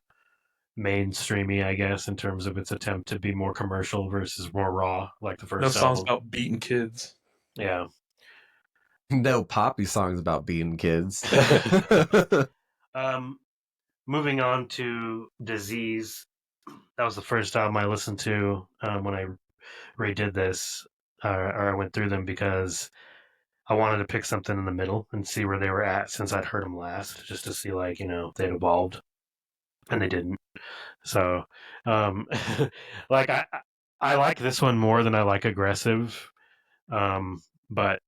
mainstreamy, I guess, in terms of its attempt to be more commercial versus more raw, like the No first songs album. about beating kids. Yeah. No poppy songs about beating kids. Moving on to Disease. That was the first album I listened to when I redid this, or I went through them because I wanted to pick something in the middle and see where they were at since I'd heard them last, just to see like if they'd evolved, and they didn't. So, um, like I like this one more than I like Aggressive, but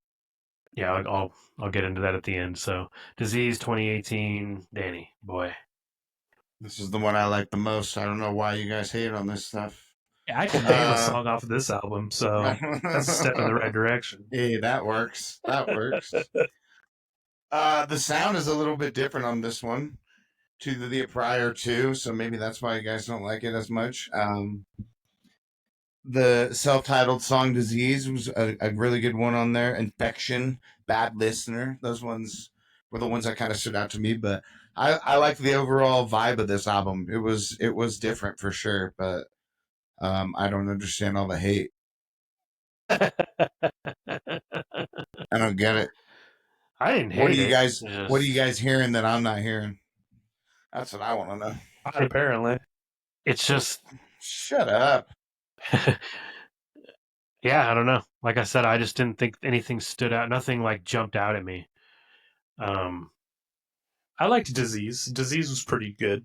yeah, I'll get into that at the end. So, Disease 2018, Danny boy. This is the one I like the most. I don't know why you guys hate on this stuff. Yeah, I can name a song off of this album, so that's a step in the right direction. Hey, that works. That works. The sound is a little bit different on this one to the prior two, so maybe that's why you guys don't like it as much. The self-titled song "Disease" was a really good one on there. "Infection," "Bad Listener," those ones were the ones that kind of stood out to me. But I like the overall vibe of this album. It was different for sure, but I don't understand all the hate. I don't get it. I didn't What are hate you it. guys? It's What are you just- guys hearing that I'm not hearing? That's what I want to know. Apparently. It's just Shut up. yeah, I don't know. Like I said, I just didn't think anything stood out. Nothing like jumped out at me. I liked Disease. Disease was pretty good.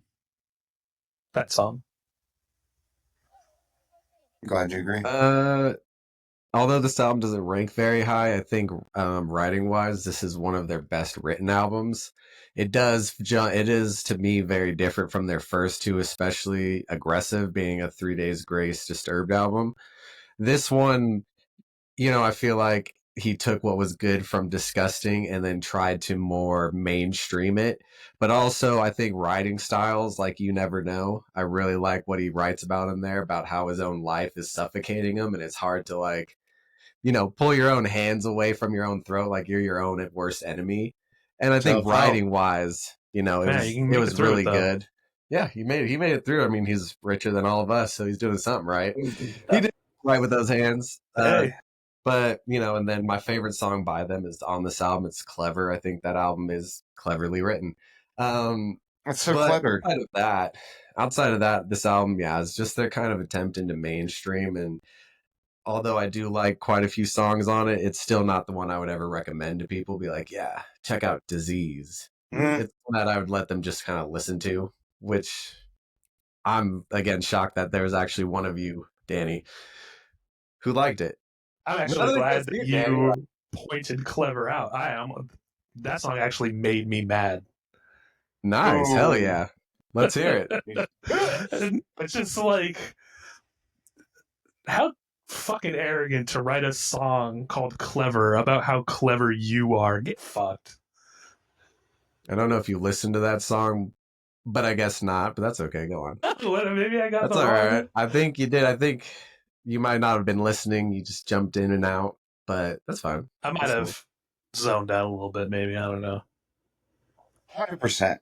That song. Glad you agree. Although this album doesn't rank very high, I think writing wise, this is one of their best written albums. It is to me very different from their first two, especially Aggressive being a 3 Days Grace Disturbed album. This one, I feel like he took what was good from Disgusting and then tried to more mainstream it. But also, I think writing styles like You Never Know, I really like what he writes about in there, about how his own life is suffocating him and it's hard to pull your own hands away from your own throat, like you're your own worst enemy. And I think Self-help. writing wise, it Man, you can it make it was through it really though. good. Yeah, he made it through. I mean, he's richer than all of us, so he's doing something right. He did right with those hands. Hey, But and then my favorite song by them is on this album. It's Clever. I think that album is cleverly written. That's so But clever. outside of that, this album, yeah, is just their kind of attempt into mainstream. And although I do like quite a few songs on it, it's still not the one I would ever recommend to people. Be like, yeah, check out Disease. Mm. It's one that I would let them just kind of listen to, which I'm again shocked that there's actually one of you, Danny, who liked it. I'm actually Nothing glad against that you, Danny. you pointed Clever out. I am. That song actually made me mad. Nice, hell Oh. yeah. Let's hear it. It's just like, how fucking arrogant to write a song called Clever about how clever you are. Get fucked. I don't know if you listened to that song, but I guess not, but that's okay. Go on. Maybe I got That's the all wrong. right. I think you did. I think you might not have been listening. You just jumped in and out, but that's fine. I might That's have zoned out a little bit, maybe. I don't know. 100%.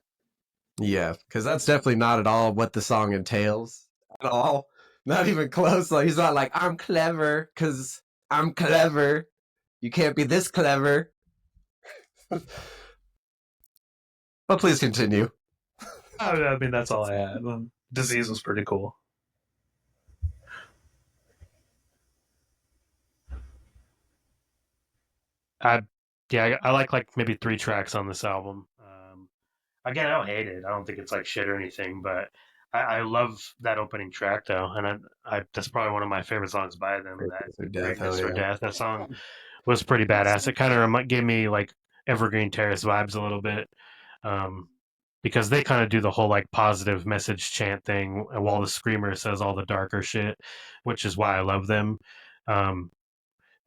Yeah, because that's definitely not at all what the song entails at all. Not even close. Like he's not like, I'm clever because I'm clever. You can't be this clever. But please continue. I mean, that's all I had. Disease was pretty cool. I I like maybe 3 tracks on this album. Again, I don't hate it. I don't think it's like shit or anything, but I love that opening track though, and I that's probably one of my favorite songs by them. That For death, Greatness hell or yeah. Death. That song was pretty badass. It kind of gave me like Evergreen Terrace vibes a little bit, because they kind of do the whole like positive message chant thing, while the screamer says all the darker shit, which is why I love them. Um,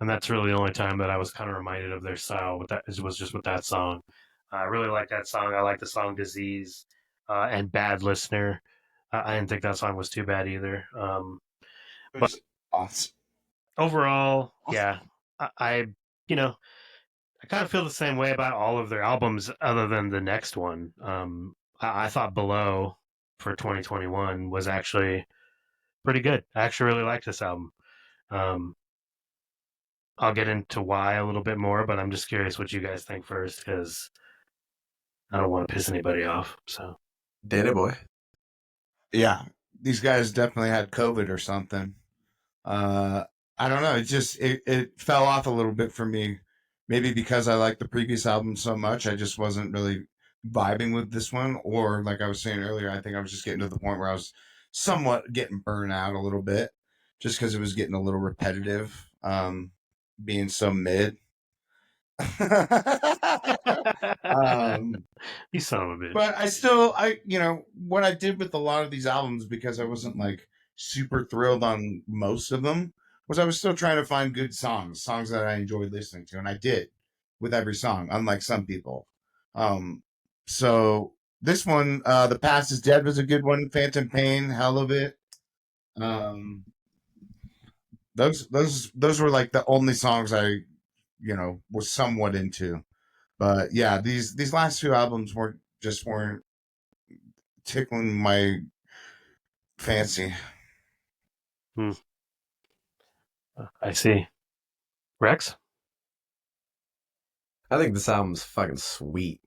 and that's really the only time that I was kind of reminded of their style. With that, was just with that song. I really like that song. I like the song "Disease" and "Bad Listener." I didn't think that song was too bad either. It But was awesome. overall, yeah, I you know I kind of feel the same way about all of their albums, other than the next one. I thought "Below" for 2021 was actually pretty good. I actually really liked this album. Um, I'll get into why a little bit more, but I'm just curious what you guys think first, because I don't want to piss anybody off. So Danny boy. Yeah, these guys definitely had COVID or something. I don't know. It fell off a little bit for me. Maybe because I liked the previous album so much, I just wasn't really vibing with this one. Or like I was saying earlier, I think I was just getting to the point where I was somewhat getting burned out a little bit, just because it was getting a little repetitive, being so mid. um, you son of a bitch. but what I did with a lot of these albums, because I wasn't like super thrilled on most of them, was I was still trying to find good songs that I enjoyed listening to, and I did with every song, unlike some people. So this one, "The Past Is Dead" was a good one. "Phantom Pain," hell of it. Um, those were like the only songs I was somewhat into. But yeah, these last two albums weren't tickling my fancy. I see. Rex? I think this album's fucking sweet.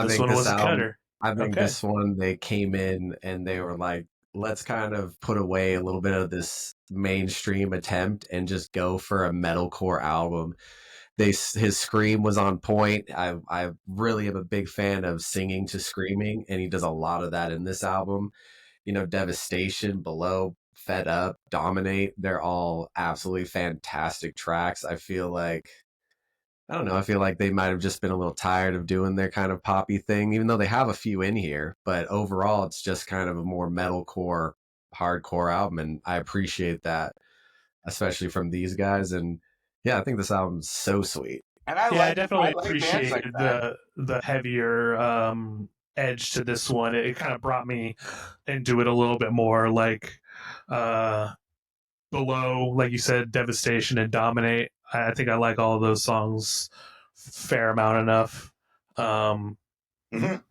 This one was a cutter. I think Okay. this one, they came in and they were like, let's kind of put away a little bit of this mainstream attempt and just go for a metalcore album. His scream was on point. I really am a big fan of singing to screaming, and he does a lot of that in this album. Devastation, Below, Fed Up, Dominate, they're all absolutely fantastic tracks. I feel like, I don't know, I feel like they might have just been a little tired of doing their kind of poppy thing, even though they have a few in here. But overall, it's just kind of a more metalcore, hardcore album. And I appreciate that, especially from these guys. And yeah, I think this album's so sweet. And Yeah, I I definitely like bands like appreciated that. the heavier edge to this one. It kind of brought me into it a little bit more, like uh, Below, like you said, Devastation and Dominate. I think I like all of those songs fair amount enough. Um, Mhm.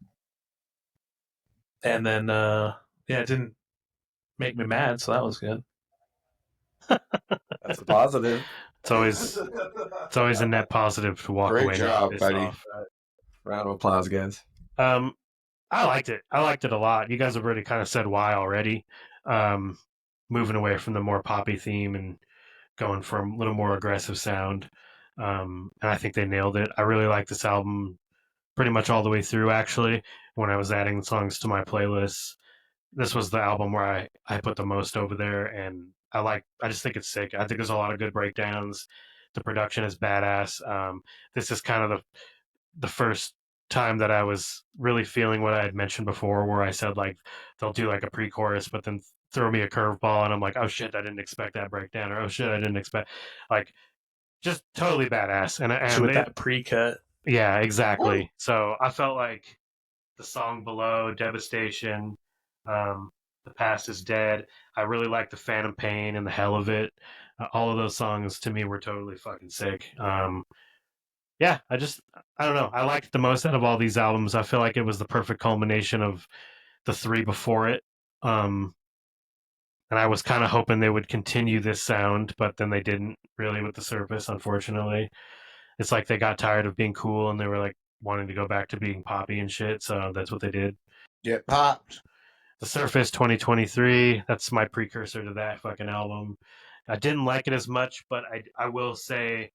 and then yeah, it didn't make me mad, so that was good. That's a positive. It's always a net positive to walk Great away not job, pissed buddy. off. Round of applause, guys. Um, I liked it. I liked it a lot. You guys have already kind of said why already. Um, moving away from the more poppy theme and going for a little more aggressive sound. And I think they nailed it. I really like this album pretty much all the way through, actually. When I was adding songs to my playlists, this was the album where I put the most over there. And I just think it's sick. I think there's a lot of good breakdowns. The production is badass. This is kind of the first time that I was really feeling what I had mentioned before, where I said like they'll do like a pre-chorus, but then throw me a curveball, and I'm like, oh shit, I didn't expect that breakdown, or oh shit, I didn't expect like just totally badass, So and with it, that pre-cut, yeah, Woo! exactly. So I felt like the song below, Devastation, The Past is Dead. I really like the Phantom Pain and the Hell of It. All of those songs to me were totally fucking sick. Yeah, I don't know. I liked it the most out of all these albums. I feel like it was the perfect culmination of the three before it. Um, and I was kind of hoping they would continue this sound, but then they didn't really with the Surface, unfortunately. It's like they got tired of being cool and they were like wanting to go back to being poppy and shit, so that's what they did. Get popped. The Surface 2023, that's my precursor to that fucking album. I didn't like it as much, but I will say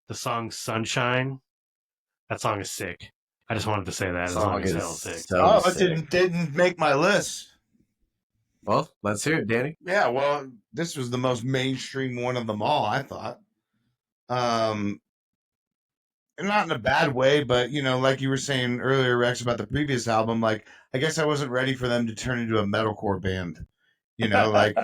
the song Sunshine, that song is sick. I just wanted to say that. The song Song is is hell sick. so Oh, it sick. didn't make my list. Well, let's hear it, Danny. Yeah, well, this was the most mainstream one of them all, I thought. Um, not in a bad way, but like you were saying earlier, Rex, about the previous album, like I guess I wasn't ready for them to turn into a metalcore band. Like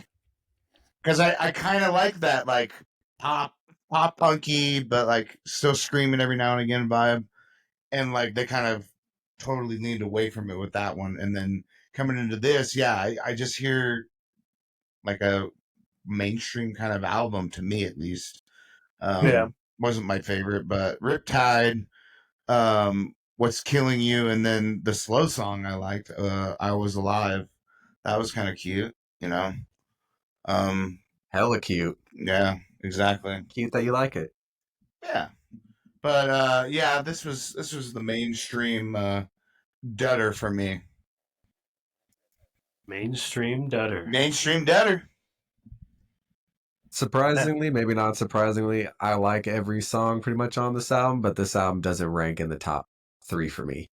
because I kind of like that like pop pop punky, but like still screaming every now and again vibe, and like they kind of totally leaned away from it with that one, and then coming into this, yeah, I just hear like a mainstream kind of album to me at least. yeah, Wasn't my favorite, but Riptide, What's Killing You, and then the slow song I liked, I Was Alive. That was kind of cute, you know. Um, Hella cute. yeah, exactly. Cute that you like it. Yeah. But yeah, this was the mainstream dudder for me. Mainstream Dutter. Mainstream dudder. Surprisingly, maybe not surprisingly, I like every song pretty much on this album, but this album doesn't rank in the top 3 for me.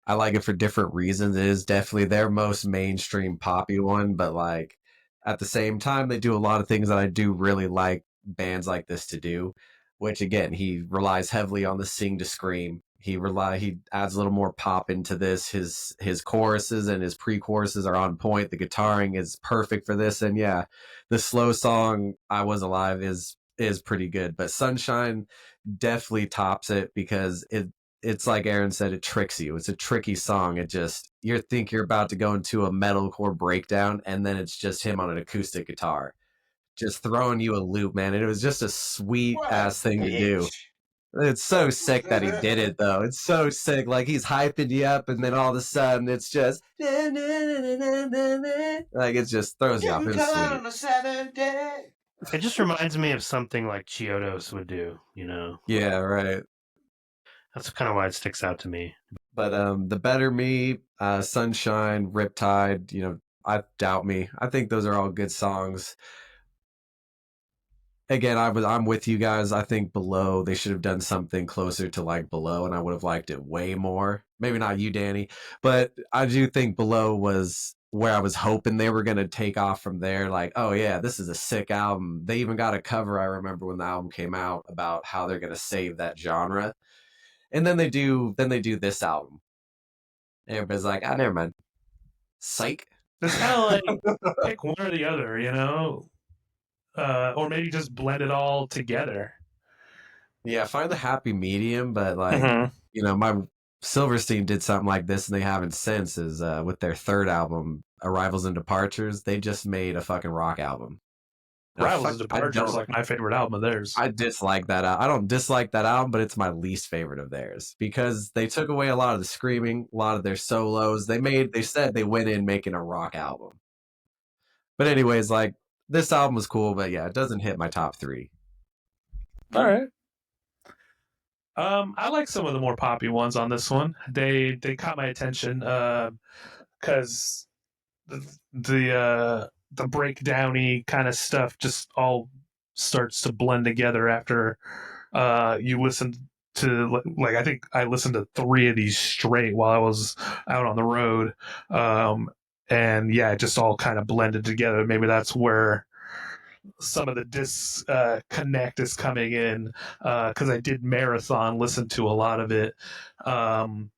I like it for different reasons. It is definitely their most mainstream poppy one, but like at the same time, they do a lot of things that I do really like bands like this to do. Which again, he relies heavily on the sing to scream. He adds a little more pop into this. His choruses and his pre-choruses are on point. The guitaring is perfect for this, and yeah, the slow song "I Was Alive" is pretty good. But Sunshine definitely tops it because it's like Aaron said, it tricks you. It's a tricky song. It just you think you're about to go into a metalcore breakdown, and then it's just him on an acoustic guitar, just throwing you a loop, man. And it was just a sweet What a ass thing to do. bitch. It's so sick that he did it, though. It's so sick. Like he's hyping you up, and then all of a sudden, it's just like it just throws you off. It was sweet. On a Saturday. It just reminds me of something like Chiodos would do, Yeah, right. That's kind of why it sticks out to me. But the Better Me, Sunshine, Riptide, I Doubt Me. I think those are all good songs. Again, I'm with you guys. I think Below, they should have done something closer to like Below, and I would have liked it way more. Maybe not you, Danny, but I do think Below was where I was hoping they were gonna take off from there. Like, oh yeah, this is a sick album. They even got a cover. I remember when the album came out about how they're gonna save that genre, and then they do. Then they do this album. And everybody's like, ah, never mind. Psych. It's kind of like pick one or the other, you know, or maybe just blend it all together. Yeah, find the happy medium, but like, Mhm. my Silverstein did something like this, and they haven't since. Is with their third album, Arrivals and Departures. They just made a fucking rock album. Now, Rivals and Departures is don't. like my favorite album of theirs. I dislike that. I don't dislike that album, but it's my least favorite of theirs because they took away a lot of the screaming, a lot of their solos. They said they went in making a rock album. But anyways, like this album was cool, but yeah, it doesn't hit my top 3. All right. I like some of the more poppy ones on this one. They caught my attention because the breakdowny kind of stuff just all starts to blend together after you listen to, like, I think I listened to 3 of these straight while I was out on the road, and yeah, it just all kind of blended together. Maybe that's where some of the disconnect is coming in, because I did marathon listen to a lot of it. And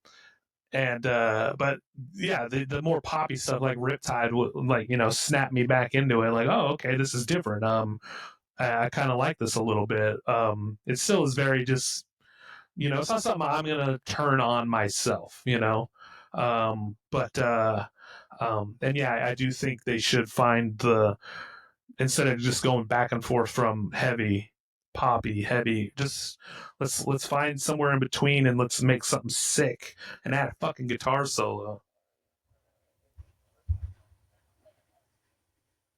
but yeah, the more poppy stuff like Riptide would, like, snap me back into it, like, oh, okay, this is different. I kind of like this a little bit. It still is very just, it's not something I'm gonna turn on myself, but and yeah, I do think they should find instead of just going back and forth from heavy, poppy, heavy, just let's find somewhere in between and let's make something sick and add a fucking guitar solo.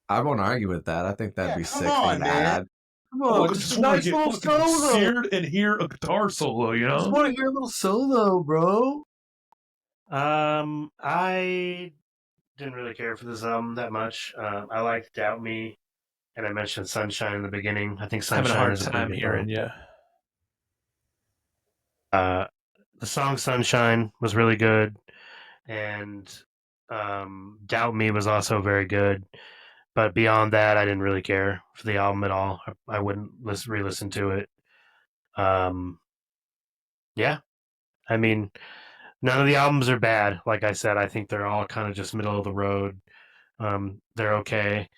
I won't argue with that. I think that'd Yeah, be come sick on, thing to man. add. Come Oh, on, I just just a want nice to get little fucking solo. seared and hear a guitar solo, Just want to hear a little solo, bro. I didn't really care for this album that much. I liked Doubt Me, and I mentioned Sunshine in the beginning. I think Having a Sunshine hard is a pretty time good hearing song. you. The song Sunshine was really good, and Doubt Me was also very good. But beyond that, I didn't really care for the album at all. I wouldn't re-listen to it. Um, yeah, I mean, none of the albums are bad. Like I said, I think they're all kind of just middle of the road. They're okay.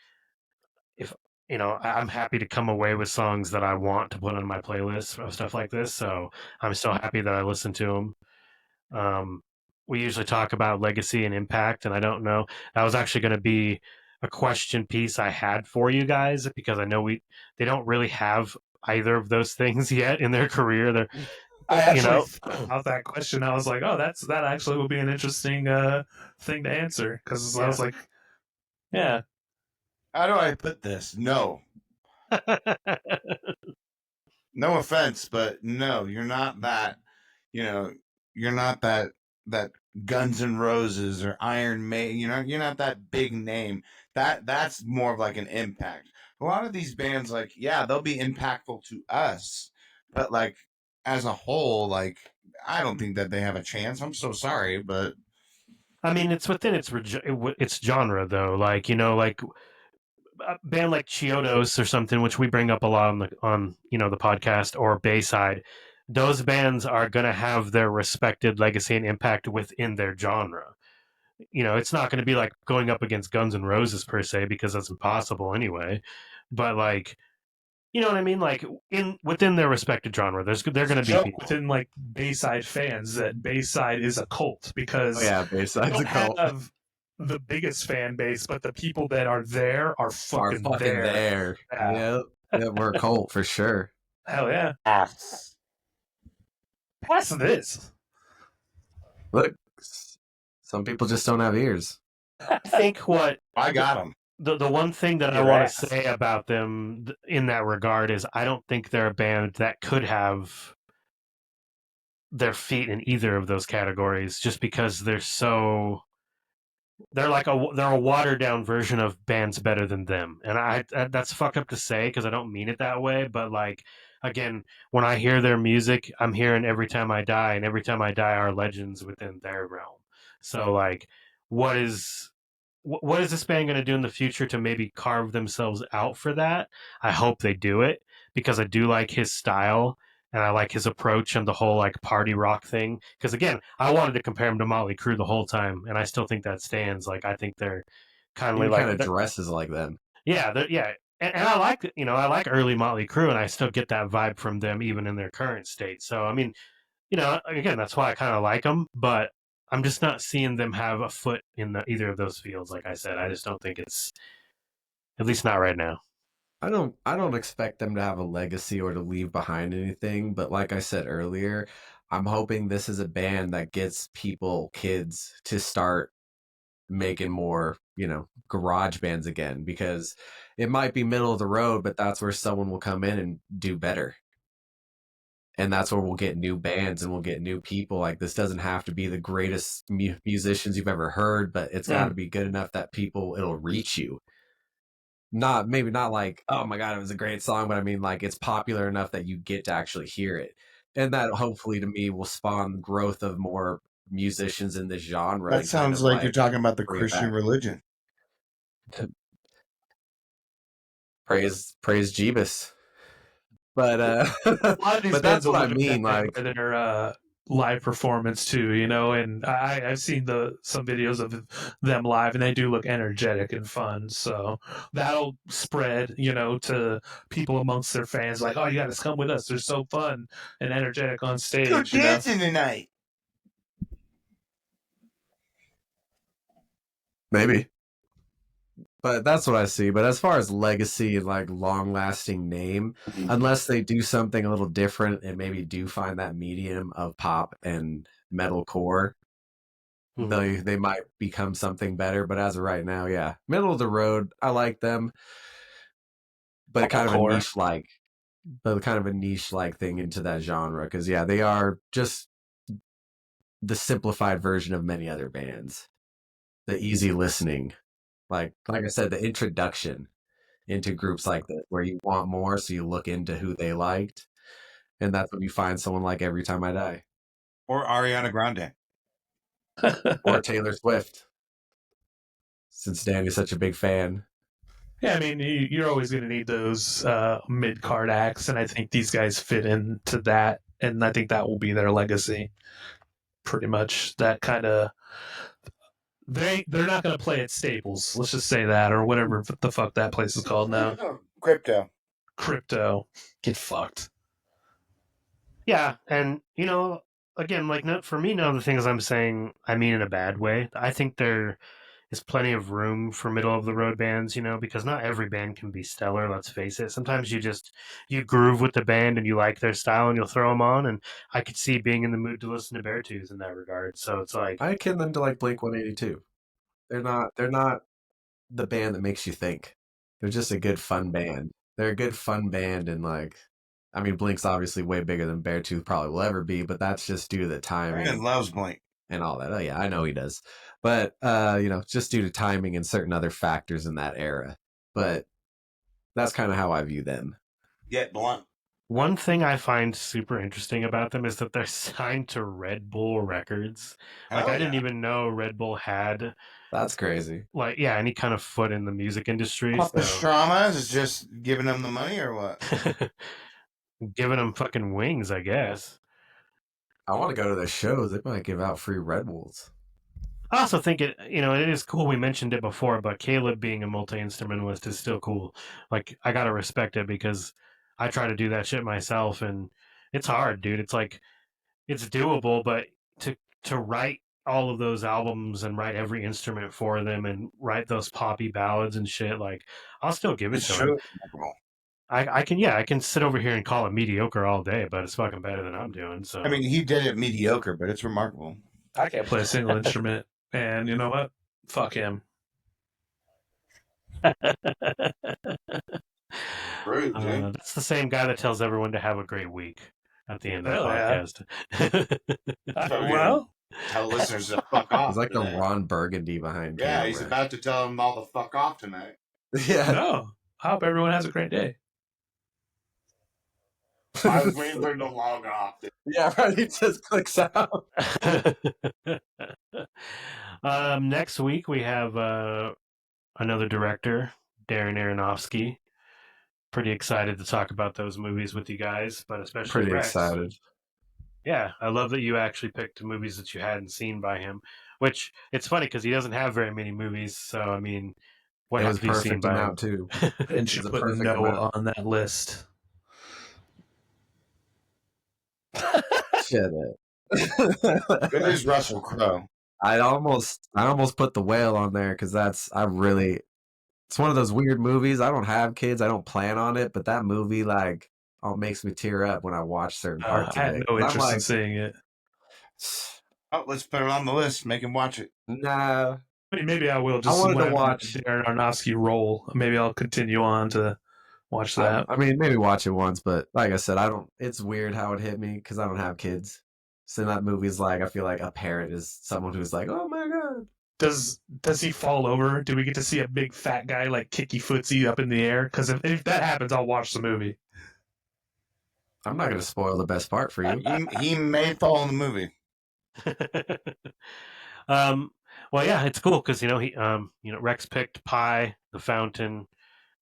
If I'm happy to come away with songs that I want to put on my playlist of stuff like this. So I'm still happy that I listened to them. We usually talk about legacy and impact, and I don't know. That was actually going to be a question piece I had for you guys because I know they don't really have either of those things yet in their career. They're I you actually know thought about that question. I was like, oh, that actually would be an interesting thing to answer, because I was like, yeah. How do I put this? No. No offense, but no, you're not that, you know, you're not that Guns N' Roses or Iron Maiden. You're not that big name. That's more of like an impact. A lot of these bands, like, yeah, they'll be impactful to us, but like as a whole, like, I don't think that they have a chance. I'm so sorry, but I mean, it's within its genre though. Like like a band like Chiodos or something, which we bring up a lot on the podcast, or Bayside. Those bands are going to have their respected legacy and impact within their genre. It's not going to be like going up against Guns N' Roses per se, because that's impossible anyway. But like, you know what I mean? Like within their respected genre, they're going to be joke. people. Within like Bayside fans, that Bayside is a cult, because Oh yeah, they Bayside's don't a cult. have the biggest fan base, but the people that are there are Are fucking fucking there. Yeah. Yep, we're a cult for sure. Hell yeah. Ass. Pass this. Look, some people just don't have ears. I think what I got them. the one thing that I Your want ass. to say about them in that regard is I don't think they're a band that could have their feet in either of those categories, just because they're a watered down version of bands better than them. And that's fucked up to say because I don't mean it that way, but like, again, when I hear their music, I'm hearing Every Time I Die, and Every Time I Die are legends within their realm. So like, what is what is this band going to do in the future to maybe carve themselves out for that? I hope they do it because I do like his style and I like his approach and the whole like party rock thing. Because again, I wanted to compare him to Motley Crue the whole time, and I still think that stands. Like I think they're kind He of kind like of dresses like them. yeah, and I like I like early Motley Crue, and I still get that vibe from them even in their current state. So I mean, again, that's why I kind of like them, but I'm just not seeing them have a foot in either of those fields. Like I said, I just don't think it's at least not right now. I don't expect them to have a legacy or to leave behind anything, but like I said earlier, I'm hoping this is a band that gets kids to start making more, garage bands again, because it might be middle of the road, but that's where someone will come in and do better. And that's where we'll get new bands and we'll get new people. Like, this doesn't have to be the greatest musicians you've ever heard, but it's got to be good enough that it'll reach you. Maybe not like, oh my God, it was a great song, but I mean, like, it's popular enough that you get to actually hear it. And that hopefully to me will spawn growth of more musicians in this genre That and kind sounds of like you're like talking about the bring it Christian back. religion. Praise Jeebus. But A lot of these but bands that's will what I live and mean. die Like, by their live performance too, and I've seen some videos of them live, and they do look energetic and fun. So that'll spread, to people amongst their fans, like, oh, you got to come with us. They're so fun and energetic on Go stage, dancing tonight. maybe. But that's what I see. But as far as legacy and like long lasting name, unless they do something a little different and maybe do find that medium of pop and metalcore, they might become something better. But as of right now, yeah, middle of the road. I like them, but kind of a Metalcore. niche like thing into that genre, because yeah, they are just the simplified version of many other bands. The easy listening, like I said, the introduction into groups like this, where you want more, so you look into who they liked, and that's when you find someone like Every Time I Die Or Ariana Grande. or Taylor Swift, since Danny's such a big fan. Yeah, I mean, you're always going to need those mid card acts, and I think these guys fit into that, and I think that will be their legacy. Pretty much that kind of they're not going to play at Staples. Let's just say that, or whatever the fuck that place is called now. Crypto. Crypto, get fucked. Yeah, and again, like for me, none of the things I'm saying I mean in a bad way. I think there is plenty of room for middle of the road bands, because not every band can be stellar. Let's face it. Sometimes you groove with the band and you like their style and you'll throw them on. And I could see being in the mood to listen to Beartooth in that regard. So it's like, I akin them to like Blink 182. They're not the band that makes you think. They're just a good fun band. They're a good fun band, and like, I mean, Blink's obviously way bigger than Beartooth probably will ever be, but that's just due to the Brandon timing loves Blink. and all that. Oh yeah, I know he does. But just due to timing and certain other factors in that era. But that's kind of how I view them. Get blunt. one thing I find super interesting about them is that they're signed to Red Bull Records. Like, Hell I didn't yeah. even know Red Bull had, That's crazy. like, yeah, any kind of foot in the music industry. So Pastrama's is just giving them the money or what? giving them fucking wings, I guess. I want to go to their shows. They might give out free Red Bulls. I also think it is cool. We mentioned it before, but Caleb being a multi-instrumentalist is still cool. Like, I gotta respect it because I try to do that shit myself, and it's hard, dude. It's like it's doable, but to to write all of those albums and write every instrument for them and write those poppy ballads and shit, like I'll still give it It's to him. true. I can sit over here and call it mediocre all day, but it's fucking better than I'm doing. So I mean, he did it mediocre, but it's remarkable. I can't play a single instrument, and you know what? Fuck him. That's the same guy that tells everyone to have a great week at the end of the Hell yeah. podcast. Well, Tell listeners to fuck off. He's like the today. Ron Burgundy behind Yeah, camera. he's about to tell them all to fuck off tonight. Yeah. no. I hope everyone has a great day. I was waiting for him to log off. Yeah, right. He just clicks out. Next week we have another director, Darren Aronofsky. Pretty excited to talk about those movies with you guys, but especially Pretty Rex. excited. Yeah, I love that you actually picked movies that you hadn't seen by him. Which it's funny because he doesn't have very many movies. So I mean, what It was have you seen perfect by him? amount too. And It you was a put perfect Noah amount. on that list. Shit. It is Russell Crowe. I almost put The Whale on there because it's one of those weird movies. I don't have kids. I don't plan on it, but that movie makes me tear up when I watch certain parts I of had it. no 'Cause I'm interest in like, seeing it. Oh, let's put it on the list. Make him watch it. nah. I mean, maybe I will I just wanted when to I'm in watch. the Darren Aronofsky role. Maybe I'll continue on to watch that. I mean, maybe watch it once, but like I said, I don't. It's weird how it hit me because I don't have kids. So that movie's like, I feel like a parent is someone who's like, oh my god. Does he fall over? Do we get to see a big fat guy like kicky footsie up in the air? Because if that happens, I'll watch the movie. I'm not going to spoil the best part for you. He may fall in the movie. Well, yeah, it's cool because Rex picked Pie, The Fountain,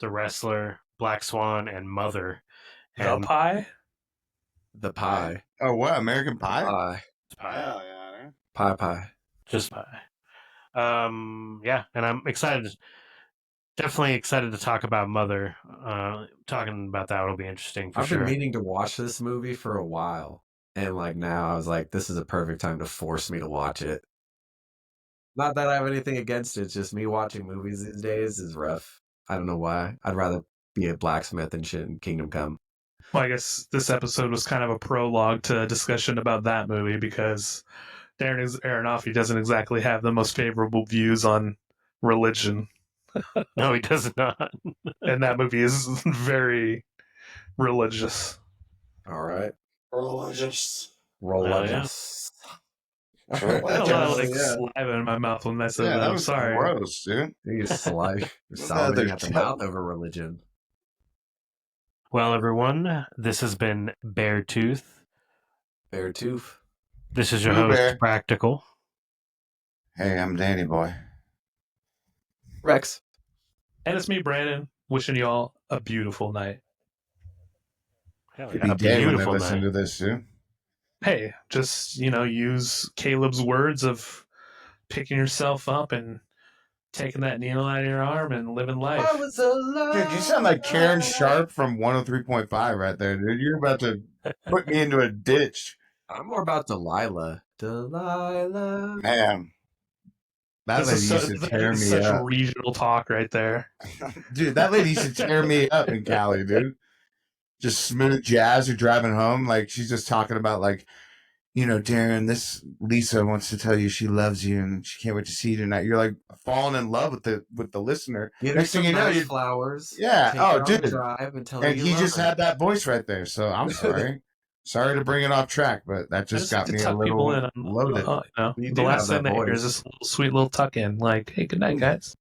The Wrestler, Black Swan, and Mother. The And Pie. The Pie. Oh, what? American Pie? Pie. Pie, Hell yeah. Pie. just Pie. Yeah, and I'm excited. Definitely excited to talk about Mother. Talking about that will be interesting for I've sure. been meaning to watch this movie for a while. And now I was like, this is a perfect time to force me to watch it. Not that I have anything against it, it's just me watching movies these days is rough. I don't know why. I'd rather be a blacksmith and shit in Kingdom Come. Well, I guess this episode was kind of a prologue to a discussion about that movie because Darren Aronofsky doesn't exactly have the most favorable views on religion. No, he does not. And that movie is very religious. All right. Religious. Religious. Yeah. I had a lot of Yeah. saliva in my mouth when I said Yeah, that. that I'm was sorry. gross, dude. You're salivating at the mouth over religion. Well, everyone, this has been Beartooth. Beartooth. This is your Boo host, Bear. Practical. Hey, I'm Danny Boy. Rex. And it's me, Brandon, wishing you all a beautiful night. Hell Could yeah, be day when they beautiful listen night. to this, too. Hey, just, use Caleb's words of picking yourself up and taking that needle out of your arm and living life. Dude, you sound like Karen Sharp from 103.5 right there, dude. You're about to put me into a ditch. I'm more about Delilah. Delilah. Man. That lady used to tear me such up. regional talk right there. Dude, that lady used to tear me up in Cali, dude. Just smooth jazz. You're driving home. Like, she's just talking about, Darren, this Lisa wants to tell you she loves you and she can't wait to see you tonight. You're like falling in love with the listener. Next thing you know, you flowers. yeah. Take Oh, her on a dude. drive and tell And her you he love just her. had that voice right there. So I'm sorry. Sorry to bring it off track, but that just got me a little loaded. You The do last have thing that they hear voice. is this little, sweet little tuck in, like, hey, good night, guys.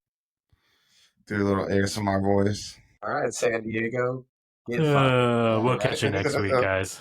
Do a little ASMR voice. All right, San Diego. Get fucked. We'll catch you next week, guys.